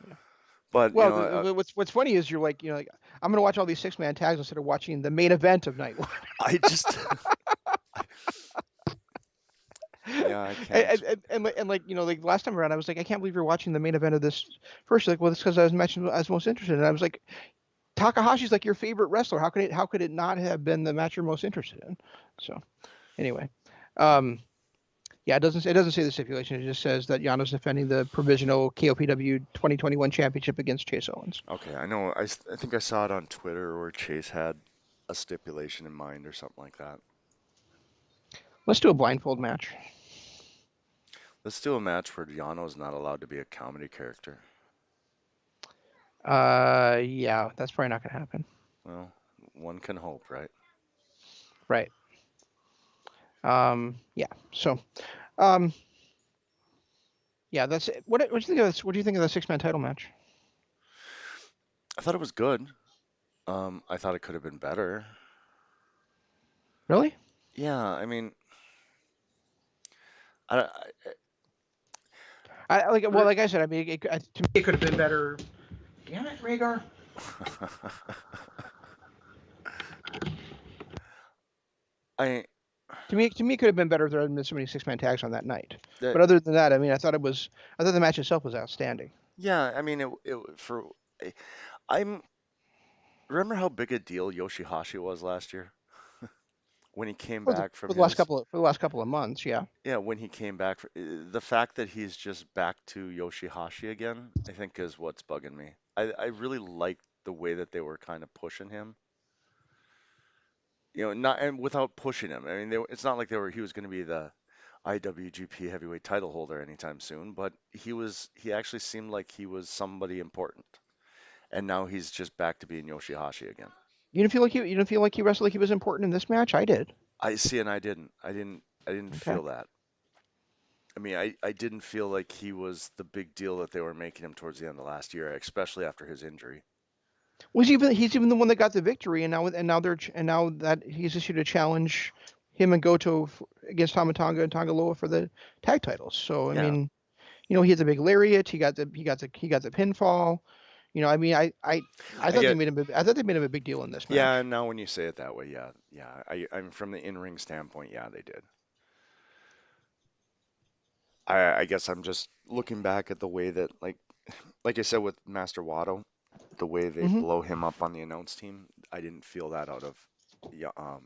[SPEAKER 1] Yeah.
[SPEAKER 2] But,
[SPEAKER 1] Well, what's funny is you're like I'm gonna watch all these 6-man tags instead of watching the main event of night one.
[SPEAKER 2] I just Yeah, I can't.
[SPEAKER 1] And like like last time around, I was like, I can't believe you're watching the main event of this first. She's like, well, it's because I was matching I was most interested. And I was like, Takahashi's like your favorite wrestler. How could it not have been the match you're most interested in? So anyway, um, yeah, it doesn't say the stipulation. It just says that Yano's defending the provisional KOPW 2021 championship against Chase Owens.
[SPEAKER 2] Okay, I know. I think I saw it on Twitter where Chase had a stipulation in mind or something like that.
[SPEAKER 1] Let's do a blindfold match.
[SPEAKER 2] Let's do a match where Yano's not allowed to be a comedy character.
[SPEAKER 1] Yeah, that's probably not gonna happen.
[SPEAKER 2] Well, one can hope, right?
[SPEAKER 1] Right. Yeah. So, um, yeah, that's it. What do you think of this? What do you think of the six-man title match?
[SPEAKER 2] I thought it was good. I thought it could have been better.
[SPEAKER 1] Really?
[SPEAKER 2] Yeah, I mean, I
[SPEAKER 1] I like. Well,
[SPEAKER 2] re-
[SPEAKER 1] like I said, I mean, to me, it could have been better. Damn it, Rhaegar.
[SPEAKER 2] I
[SPEAKER 1] To me, it could have been better if there hadn't been so many six-man tags on that night.
[SPEAKER 2] that
[SPEAKER 1] But other than that, I mean, I thought the match itself was outstanding.
[SPEAKER 2] yeah, I mean it for I- I'm remember how big a deal Yoshihashi was last year when he came
[SPEAKER 1] For the
[SPEAKER 2] back from
[SPEAKER 1] for the last
[SPEAKER 2] his
[SPEAKER 1] couple of for the last couple of months, yeah.
[SPEAKER 2] yeah, when he came back the fact that he's just back to Yoshihashi again, I think is what's bugging me. I really liked the way that they were kind of pushing him. Not and without pushing him. I mean, it's not like he was going to be the IWGP heavyweight title holder anytime soon, but he actually seemed like he was somebody important. And now he's just back to being Yoshihashi again.
[SPEAKER 1] You didn't feel like he wrestled like he was important in this match? I did.
[SPEAKER 2] I see, and I didn't
[SPEAKER 1] Okay.
[SPEAKER 2] feel that. I mean, I didn't feel like he was the big deal that they were making him towards the end of last year, especially after his injury.
[SPEAKER 1] He's even the one that got the victory, and now that he's issued a challenge, him and Goto against Tamatanga and Tangaloa for the tag titles. So I
[SPEAKER 2] Yeah,
[SPEAKER 1] mean, he had the big lariat. He got the pinfall. I mean, I
[SPEAKER 2] I
[SPEAKER 1] thought they
[SPEAKER 2] get.
[SPEAKER 1] made him. I thought they made him a big deal in this
[SPEAKER 2] Yeah,
[SPEAKER 1] match.
[SPEAKER 2] and now when you say it that way, yeah, yeah. I'm from the in-ring standpoint, yeah, they did. I guess I'm just looking back at the way that, like I said with Master Wato, the way they
[SPEAKER 1] Hmm.
[SPEAKER 2] blow him up on the announce team, I didn't feel that out of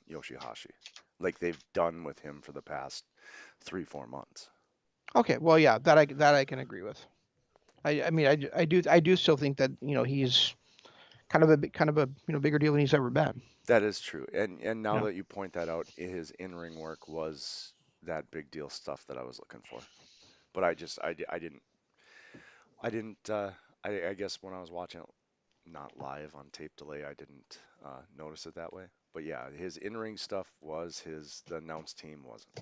[SPEAKER 2] Yoshihashi, like they've done with him for the past 3, 4 months.
[SPEAKER 1] Okay, well, yeah, that I can agree with. I mean, I do still think that he's kind of a bigger deal than he's ever been.
[SPEAKER 2] That is true, and now
[SPEAKER 1] Yeah.
[SPEAKER 2] that you point that out, his in-ring work was that big deal stuff that I was looking for. But I didn't. I guess when I was watching it, not live on tape delay, I didn't notice it that way. But yeah, his in-ring stuff was his. The announce team wasn't.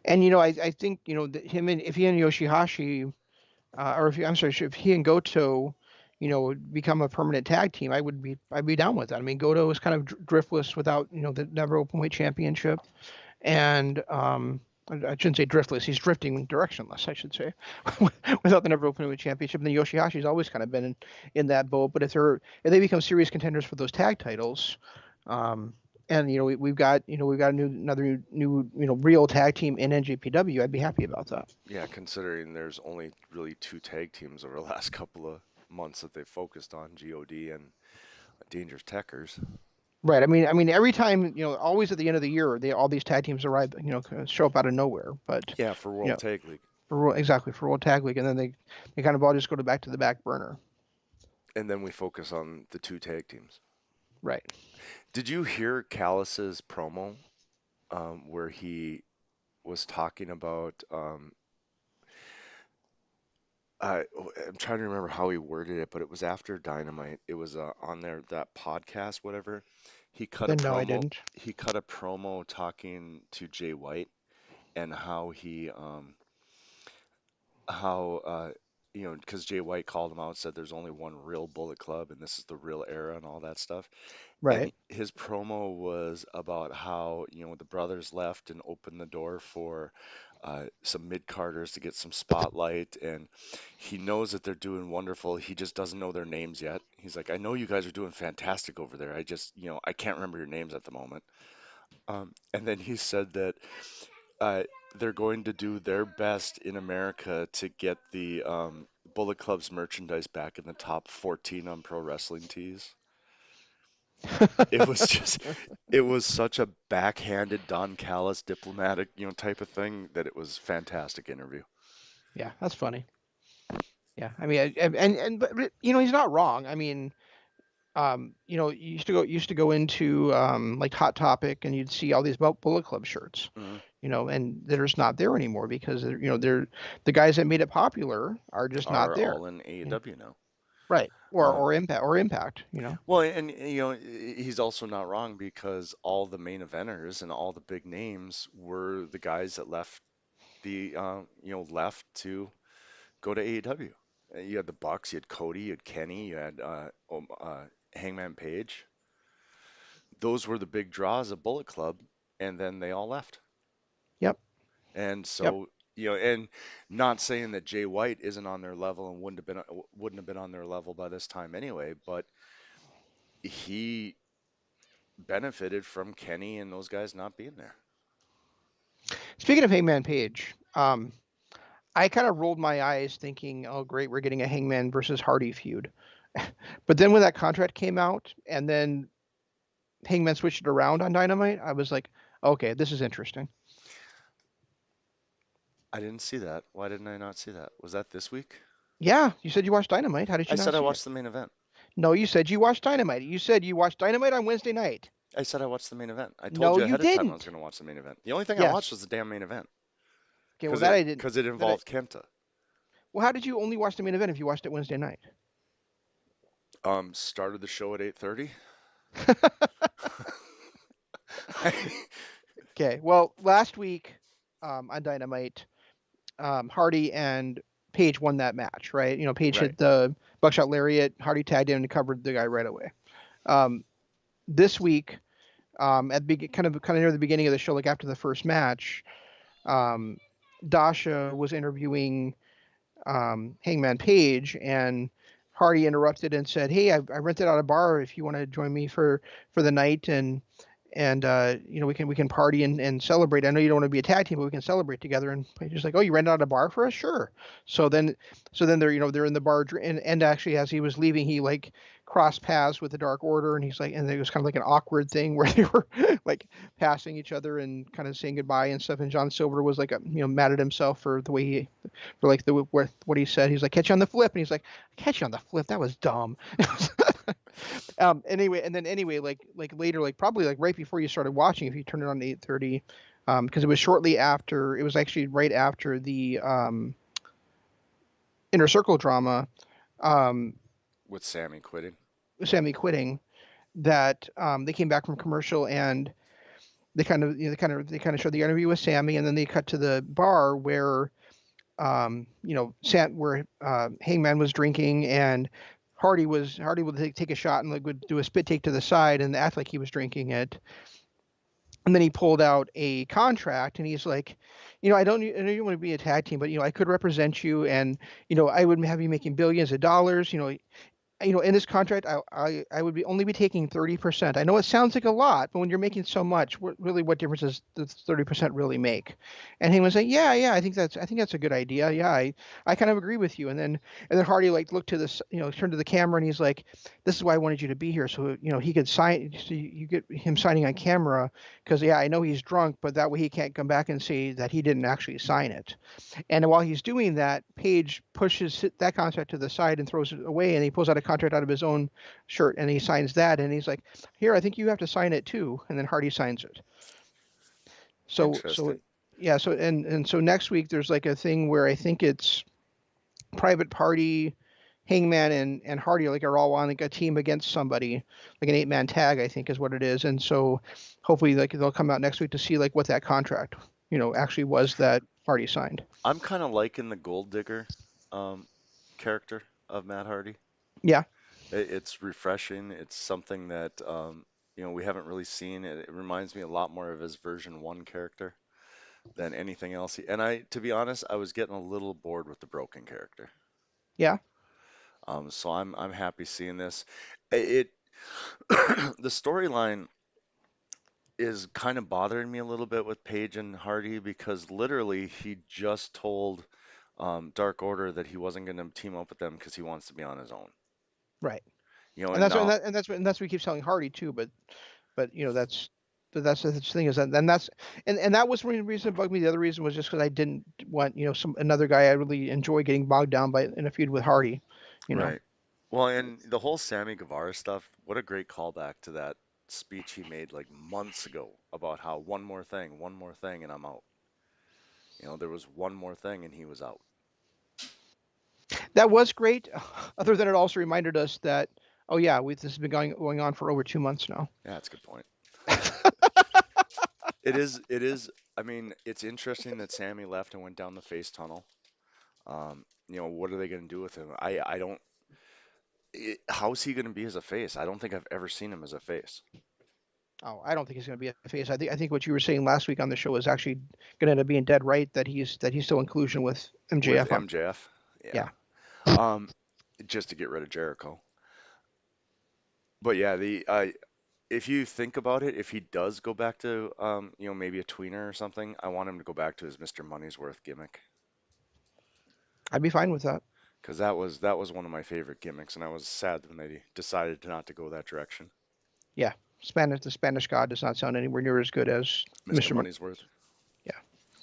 [SPEAKER 1] And I think that him and if he and Yoshihashi, or if I'm sorry, if he and Goto, would become a permanent tag team, I'd be down with that. I mean, Goto was kind of driftless without the never openweight championship, and I shouldn't say driftless. He's drifting directionless, I should say, without the never openweight championship. And the Yoshihashi's always kind of been in that boat. But if they become serious contenders for those tag titles, um, and we've got another new real tag team in NJPW, I'd be happy about that.
[SPEAKER 2] Yeah, considering there's only really two tag teams over the last couple of months that they focused on, God and Dangerous Techers.
[SPEAKER 1] Right. I mean, every time, always at the end of the year, all these tag teams arrive, show up out of nowhere. But,
[SPEAKER 2] Yeah, for
[SPEAKER 1] you
[SPEAKER 2] World
[SPEAKER 1] know,
[SPEAKER 2] Tag League.
[SPEAKER 1] exactly for World Tag League, and then they kind of all just go back to the back burner.
[SPEAKER 2] And then we focus on the two tag teams.
[SPEAKER 1] Right.
[SPEAKER 2] Did you hear Callis's promo where he was talking about I'm trying to remember how he worded it, but it was after Dynamite. It was on there that podcast, whatever. He cut a
[SPEAKER 1] Then no, I
[SPEAKER 2] promo.
[SPEAKER 1] didn't.
[SPEAKER 2] He cut a promo talking to Jay White and how because Jay White called him out, said there's only one real Bullet Club and this is the real era and all that stuff. And
[SPEAKER 1] Right.
[SPEAKER 2] his promo was about how, the brothers left and opened the door for some mid-carders to get some spotlight, and he knows that they're doing wonderful. He just doesn't know their names yet. He's like, I know you guys are doing fantastic over there. I just, I can't remember your names at the moment. And then he said that uh, they're going to do their best in America to get the Bullet Club's merchandise back in the top 14 on Pro Wrestling Tees. It was just, it was such a backhanded Don Callis diplomatic, type of thing that it was fantastic interview.
[SPEAKER 1] Yeah, that's funny. Yeah, I mean, but he's not wrong. I mean, you used to go into like Hot Topic, and you'd see all these Bullet Club shirts,
[SPEAKER 2] Mhm.
[SPEAKER 1] and they're just not there anymore because they're the guys that made it popular are just not
[SPEAKER 2] Are
[SPEAKER 1] there.
[SPEAKER 2] all in
[SPEAKER 1] Yeah.
[SPEAKER 2] AEW now.
[SPEAKER 1] Right. Or
[SPEAKER 2] Um,
[SPEAKER 1] or impact.
[SPEAKER 2] well, and he's also not wrong because all the main eventers and all the big names were the guys that left left to go to AEW. You had the Bucks, you had Cody, you had Kenny, you had Hangman Page. Those were the big draws of Bullet Club, and then they all left.
[SPEAKER 1] Yep.
[SPEAKER 2] And
[SPEAKER 1] Yep.
[SPEAKER 2] so, and not saying that Jay White isn't on their level and wouldn't have been on their level by this time anyway, but he benefited from Kenny and those guys not being there.
[SPEAKER 1] Speaking of Hangman Page, I kind of rolled my eyes thinking, "Oh, great, we're getting a Hangman versus Hardy feud." But then when that contract came out, and then Hangman switched it around on Dynamite, I was like, "Okay, this is interesting."
[SPEAKER 2] I didn't see that. Why didn't I not see that? Was that this week?
[SPEAKER 1] Yeah, you said you watched Dynamite. How did
[SPEAKER 2] I
[SPEAKER 1] you not
[SPEAKER 2] said I
[SPEAKER 1] see it?
[SPEAKER 2] watched the main event.
[SPEAKER 1] No, you said you watched Dynamite. You said you watched Dynamite on Wednesday night.
[SPEAKER 2] I said I watched the main event. I told
[SPEAKER 1] No,
[SPEAKER 2] you
[SPEAKER 1] you
[SPEAKER 2] ahead of time I was
[SPEAKER 1] didn't.
[SPEAKER 2] going to watch the main event. The only thing I watched
[SPEAKER 1] Yes.
[SPEAKER 2] was the damn main event
[SPEAKER 1] Okay, well that I didn't.
[SPEAKER 2] because it
[SPEAKER 1] That I,
[SPEAKER 2] involved Kenta.
[SPEAKER 1] well, how did you only watch the main event if you watched it Wednesday night?
[SPEAKER 2] Started the show at 8:30.
[SPEAKER 1] Okay, well, last week on Dynamite, Hardy and Page won that match, right? Page
[SPEAKER 2] Right.
[SPEAKER 1] hit the buckshot lariat. Hardy tagged in and covered the guy right away. Um, this week, at kind of near the beginning of the show, like after the first match, um, Dasha was interviewing Hangman Page, and Hardy interrupted and said, "Hey, I rented out a bar if you want to join me for the night, and we can party and celebrate. I know you don't want to be a tag team, but we can celebrate together." And he's like, "Oh, you rented out a bar for us? Sure." So then, they're in the bar, and actually, as he was leaving, he like crossed paths with the Dark Order, and he's like, and it was kind of like an awkward thing where they were like passing each other and kind of saying goodbye and stuff. And John Silver was like, mad at himself for the way for like what he said. He's like, "Catch you on the flip," and he's like, "Catch you on the flip? That was dumb." Anyway, like later, like probably like right before you started watching, if you turned it on to 8:30, because it was shortly after, it was actually right after the inner circle drama, um,
[SPEAKER 2] With Sammy quitting.
[SPEAKER 1] Sammy quitting, that they came back from commercial, and they kind of showed the interview with Sammy, and then they cut to the bar where Hangman was drinking, and Hardy would take a shot and like would do a spit take to the side and act like he was drinking it. And then he pulled out a contract, and he's like, I know you want to be a tag team, but I could represent you, and I would have you making billions of dollars. In this contract, I would be taking 30%. I know it sounds like a lot, but when you're making so much, what difference does the 30% really make? And he was like, yeah, I think that's a good idea. Yeah, I kind of agree with you. And then Hardy like looked to this, turned to the camera, and he's like, this is why I wanted you to be here, so he could sign, so you get him signing on camera, because yeah, I know he's drunk, but that way he can't come back and say that he didn't actually sign it. And while he's doing that, Page pushes that contract to the side and throws it away, and he pulls out a contract out of his own shirt and he signs that, and he's like, "Here, I think you have to sign it too." And then Hardy signs it. So
[SPEAKER 2] Interesting.
[SPEAKER 1] yeah, so next week there's like a thing where I think it's Private Party, Hangman, and Hardy like are all on like a team against somebody, like an 8-man tag, I think is what it is. And so hopefully like they'll come out next week to see like what that contract actually was that Hardy signed.
[SPEAKER 2] I'm kind of liking the Gold Digger um, character of Matt Hardy.
[SPEAKER 1] Yeah.
[SPEAKER 2] It's refreshing. It's something that we haven't really seen. It reminds me a lot more of his version 1 character than anything else. And to be honest, I was getting a little bored with the Broken character.
[SPEAKER 1] Yeah.
[SPEAKER 2] So I'm happy seeing this. It the storyline is kind of bothering me a little bit with Page and Hardy because literally he just told Dark Order that he wasn't going to team up with them because he wants to be on his own.
[SPEAKER 1] Right.
[SPEAKER 2] You know,
[SPEAKER 1] And
[SPEAKER 2] and
[SPEAKER 1] that's
[SPEAKER 2] now,
[SPEAKER 1] and that's what we keep telling Hardy too. But that's the thing is that, and that's and that was the reason it bugged me. The other reason was just because I didn't want some another guy I really enjoy getting bogged down by in a feud with Hardy. You know,
[SPEAKER 2] right. Well, and the whole Sammy Guevara stuff, what a great callback to that speech he made like months ago about how one more thing, and I'm out. You know, there was one more thing and he was out.
[SPEAKER 1] that was great. Other than it also reminded us that oh yeah, this has been going on for over 2 months now.
[SPEAKER 2] Yeah, that's a good point. It is, I mean, it's interesting that Sammy left and went down the face tunnel. You know, what are they going to do with him? I don't, how's he going to be as a face? I don't think I've ever seen him as a face
[SPEAKER 1] Oh, I don't think he's going to be a face. I think what you were saying last week on the show is actually going to end up being dead right. That he's still inclusion with
[SPEAKER 2] with
[SPEAKER 1] MJF on.
[SPEAKER 2] MJF. Yeah.
[SPEAKER 1] Yeah,
[SPEAKER 2] Um, just to get rid of Jericho. But yeah, if you think about it, if he does go back to, you know, maybe a tweener or something, I want him to go back to his Mr. Money's Worth gimmick
[SPEAKER 1] I'd be fine with that.
[SPEAKER 2] because that was one of my favorite gimmicks, and I was sad when they decided not to go that direction.
[SPEAKER 1] Yeah, the Spanish God does not sound anywhere near as good as
[SPEAKER 2] Mr.
[SPEAKER 1] Mr.
[SPEAKER 2] Money's Worth.
[SPEAKER 1] Yeah.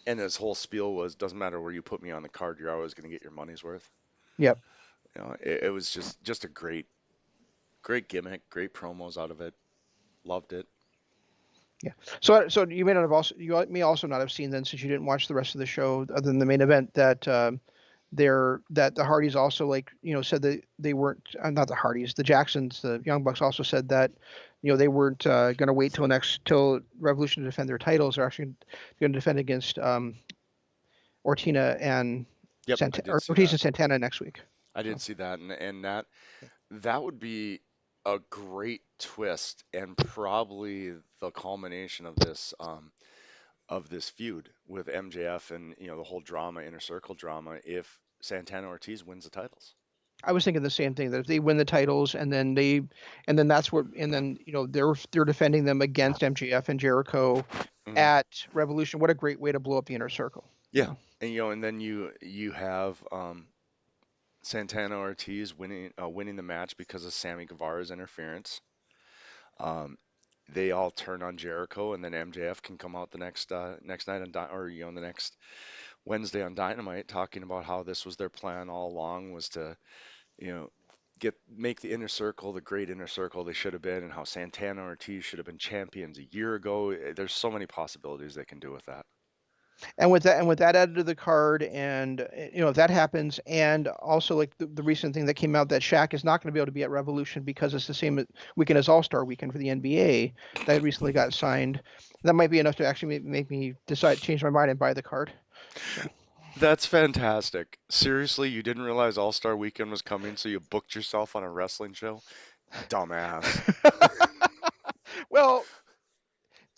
[SPEAKER 2] And his whole spiel was, doesn't matter where you put me on the card, you're always going to get your money's worth.
[SPEAKER 1] Yep.
[SPEAKER 2] You know, it was just a great gimmick, great promos out of it. Loved it.
[SPEAKER 1] Yeah. So you may not have also you may also not have seen then since you didn't watch the rest of the show other than the main event that that the Hardys also like said that they weren't not the Hardys the Jacksons the Young Bucks also said that they weren't going to wait till Revolution to defend their titles. They're actually going to defend against Ortina and
[SPEAKER 2] Yep, I did see
[SPEAKER 1] Ortiz
[SPEAKER 2] that.
[SPEAKER 1] and Santana next week.
[SPEAKER 2] I did
[SPEAKER 1] So
[SPEAKER 2] see that, and that would be a great twist, and probably the culmination of this feud with MJF and the whole drama, inner circle drama, if Santana Ortiz wins the titles.
[SPEAKER 1] I was thinking the same thing that if they win the titles and then that's what and then they're defending them against MJF and Jericho
[SPEAKER 2] Hmm.
[SPEAKER 1] at Revolution. What a great way to blow up the inner circle. You
[SPEAKER 2] Yeah,
[SPEAKER 1] know,
[SPEAKER 2] and then you have Santana Ortiz winning the match because of Sammy Guevara's interference. Um, they all turn on Jericho, and then MJF can come out the next night or the next Wednesday on Dynamite, talking about how this was their plan all along, was to you know make the inner circle the great inner circle they should have been, and how Santana Ortiz should have been champions a year ago. There's so many possibilities they can do with that.
[SPEAKER 1] and with that added to the card, and if that happens, and also like the recent thing that came out that Shaq is not going to be able to be at Revolution because it's the same weekend as All Star Weekend for the NBA that recently got signed. That might be enough to actually make me decide change my mind and buy the card. So.
[SPEAKER 2] That's fantastic. Seriously, you didn't realize All-Star Weekend was coming, so you booked yourself on a wrestling show? Dumbass.
[SPEAKER 1] Well,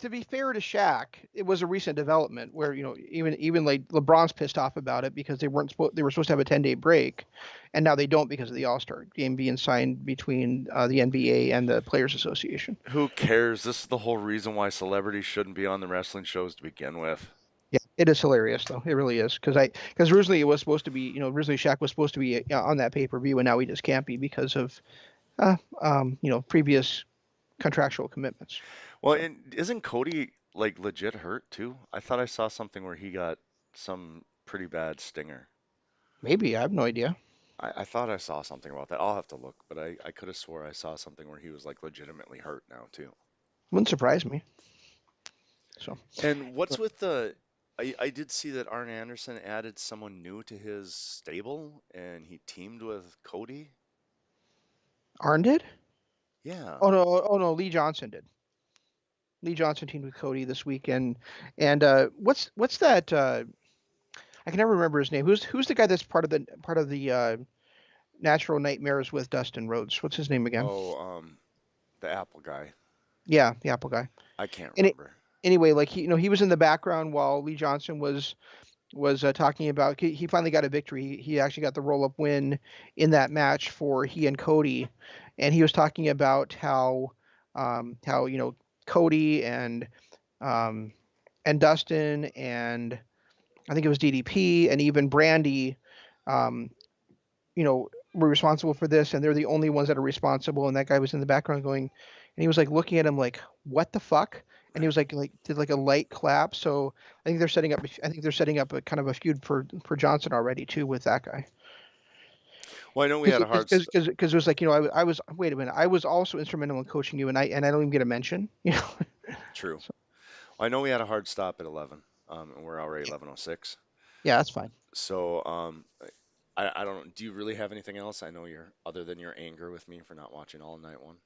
[SPEAKER 1] to be fair to Shaq, it was a recent development where even like LeBron's pissed off about it because they were supposed to have a 10-day break, and now they don't because of the All Star game being signed between the NBA and the Players Association.
[SPEAKER 2] Who cares? This is the whole reason why celebrities shouldn't be on the wrestling shows to begin with.
[SPEAKER 1] Yeah, it is hilarious though. It really is because originally it was supposed to be originally Shaq was supposed to be on that pay per view and now he just can't be because of previous contractual commitments.
[SPEAKER 2] Well,
[SPEAKER 1] So
[SPEAKER 2] and isn't Cody like legit hurt too? I thought I saw something where he got some pretty bad stinger.
[SPEAKER 1] maybe I have no idea.
[SPEAKER 2] I thought I saw something about that. I'll have to look, but I could have swore I saw something where he was like legitimately hurt now too.
[SPEAKER 1] Wouldn't surprise me. So.
[SPEAKER 2] And what's with I did see that Arn Anderson added someone new to his stable and he teamed with Cody.
[SPEAKER 1] Arn did?
[SPEAKER 2] Yeah.
[SPEAKER 1] Oh no, Lee Johnson did. Lee Johnson teamed with Cody this weekend, and what's that? I can never remember his name. Who's the guy that's part of the Natural Nightmares with Dustin Rhodes? What's his name again?
[SPEAKER 2] Oh, the Apple guy.
[SPEAKER 1] Yeah, the Apple guy.
[SPEAKER 2] I can't
[SPEAKER 1] And
[SPEAKER 2] remember.
[SPEAKER 1] anyway, like he was in the background while Lee Johnson was talking about he finally got a victory. He actually got the roll up win in that match for he and Cody, and he was talking about how Cody and um, and Dustin and I think it was DDP and even Brandy, um, were responsible for this, and they're the only ones that are responsible. And that guy was in the background going, and he was like looking at him like, "What the fuck?" And he was like did like a light clap. So I think they're setting up. I think they're setting up a kind of a feud for Johnson already too with that guy.
[SPEAKER 2] Well, I know we
[SPEAKER 1] Because
[SPEAKER 2] had a hard
[SPEAKER 1] it was like I was wait a minute, I was also instrumental in coaching you, and I don't even get a mention.
[SPEAKER 2] true.
[SPEAKER 1] So,
[SPEAKER 2] I know we had a hard stop at 11, and we're already 11:06.
[SPEAKER 1] yeah, that's fine.
[SPEAKER 2] So, I don't know. Do you really have anything else? I know you're other than your anger with me for not watching All Night One.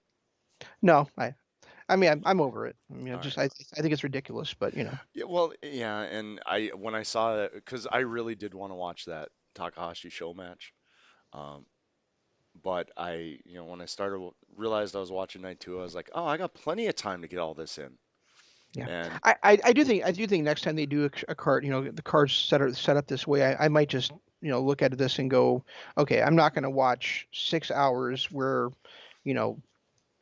[SPEAKER 1] No, I mean I'm over it. I mean
[SPEAKER 2] All right.
[SPEAKER 1] I think it's ridiculous, but
[SPEAKER 2] Yeah, well, yeah, and I when I saw that, because I really did want to watch that Takahashi show match, um, but when I realized I was watching night two, I was like, oh, I got plenty of time to get all this in,
[SPEAKER 1] yeah,
[SPEAKER 2] and
[SPEAKER 1] I do think next time they do a card, the cards set up this way, I might just look at this and go, okay, I'm not going to watch 6 hours where you know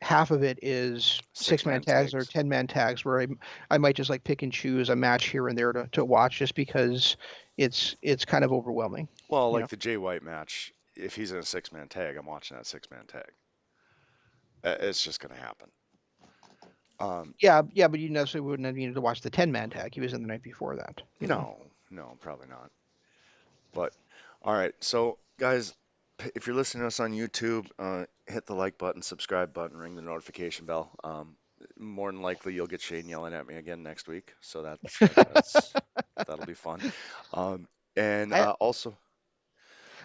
[SPEAKER 1] half of it is
[SPEAKER 2] six
[SPEAKER 1] 6-man
[SPEAKER 2] man
[SPEAKER 1] tags or
[SPEAKER 2] tags.
[SPEAKER 1] 10-man tags where I might just like pick and choose a match here and there to watch just because it's kind of overwhelming.
[SPEAKER 2] Well,
[SPEAKER 1] You know.
[SPEAKER 2] like the Jay White match, if he's in a 6-man tag, I'm watching that 6-man tag. It's just gonna happen. Um,
[SPEAKER 1] Yeah, but you necessarily wouldn't have needed to watch the 10-man tag. He was in the night before that.
[SPEAKER 2] no, no, probably not. But all right, so guys, if you're listening to us on YouTube, hit the like button, subscribe button, ring the notification bell. More than likely, you'll get Shane yelling at me again next week, so that'll be fun. Um, and
[SPEAKER 1] I
[SPEAKER 2] also,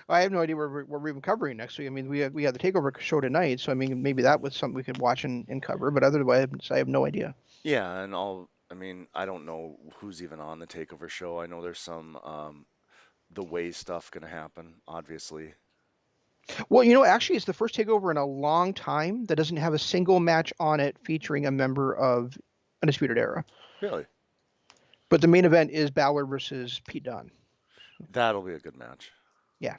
[SPEAKER 1] I have no idea what we're even covering next week. I mean, we had the takeover show tonight, so I mean maybe that was something we could watch and cover. But otherwise, I have no idea.
[SPEAKER 2] yeah, and I mean, I don't know who's even on the Takeover show. I know there's some the way stuff gonna happen, obviously.
[SPEAKER 1] Well, actually, it's the first takeover in a long time that doesn't have a single match on it featuring a member of Undisputed Era.
[SPEAKER 2] Really,
[SPEAKER 1] But the main event is Balor versus Pete Dunne.
[SPEAKER 2] that'll be a good match.
[SPEAKER 1] Yeah,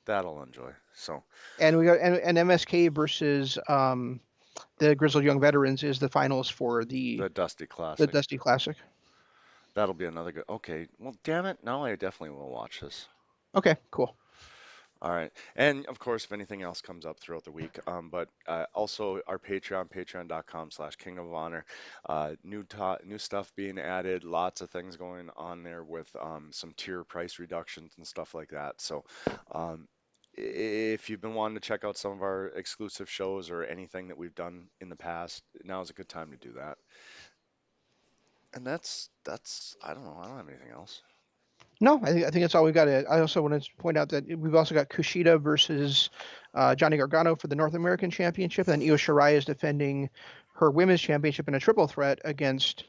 [SPEAKER 2] That'll enjoy. So
[SPEAKER 1] and we got and MSK versus the Grizzled Young Veterans is the finals for
[SPEAKER 2] the Dusty
[SPEAKER 1] the
[SPEAKER 2] Classic.
[SPEAKER 1] Dusty Classic.
[SPEAKER 2] That'll be another good. Okay, well, damn it. Now I definitely will watch this.
[SPEAKER 1] Okay, cool.
[SPEAKER 2] All right. And of course, if anything else comes up throughout the week, but also our Patreon, patreon.com/Kingdom of Honor. New stuff being added, lots of things going on there with some tier price reductions and stuff like that. So um, if you've been wanting to check out some of our exclusive shows or anything that we've done in the past, now is a good time to do that. And that's I don't know, I don't have anything else.
[SPEAKER 1] No, I think that's all we've got. I also want to point out that we've also got Kushida versus Johnny Gargano for the North American Championship, and Io Shirai is defending her women's championship in a triple threat against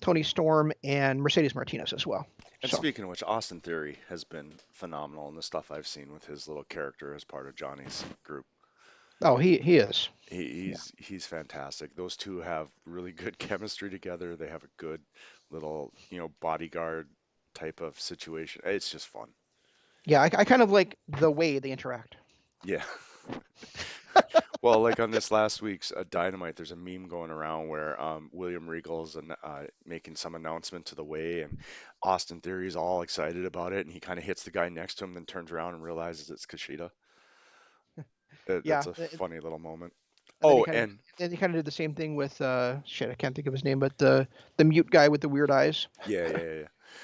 [SPEAKER 1] Tony Storm and Mercedes Martinez as well.
[SPEAKER 2] And
[SPEAKER 1] So,
[SPEAKER 2] speaking of which, Austin Theory has been phenomenal in the stuff I've seen with his little character as part of Johnny's group.
[SPEAKER 1] oh, he is. Yeah,
[SPEAKER 2] He's fantastic. Those two have really good chemistry together. They have a good little, bodyguard type of situation. It's just fun.
[SPEAKER 1] yeah. I kind of like the way they interact.
[SPEAKER 2] Yeah. Well, like on this last week's Dynamite, there's a meme going around where William Regal's making some announcement to the way, and Austin Theory's all excited about it, and he kind of hits the guy next to him, then turns around and realizes it's Kushida.
[SPEAKER 1] Yeah,
[SPEAKER 2] That's a funny little moment.
[SPEAKER 1] and
[SPEAKER 2] Oh, and
[SPEAKER 1] then he kind of did the same thing with shit. I can't think of his name, but the mute guy with the weird eyes.
[SPEAKER 2] yeah.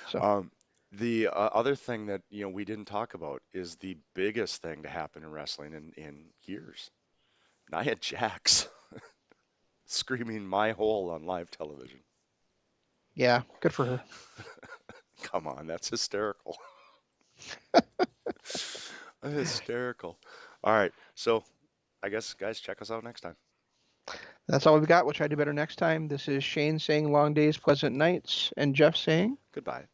[SPEAKER 1] So,
[SPEAKER 2] The other thing that we didn't talk about is the biggest thing to happen in wrestling in years. Nia Jax screaming "my hole" on live television.
[SPEAKER 1] yeah, good for her.
[SPEAKER 2] Come on, that's hysterical. Hysterical. All right, so I guess guys, check us out next time.
[SPEAKER 1] That's all we've got. We'll try to do better next time. This is Shane saying long days, pleasant nights, and Jeff saying
[SPEAKER 2] Goodbye.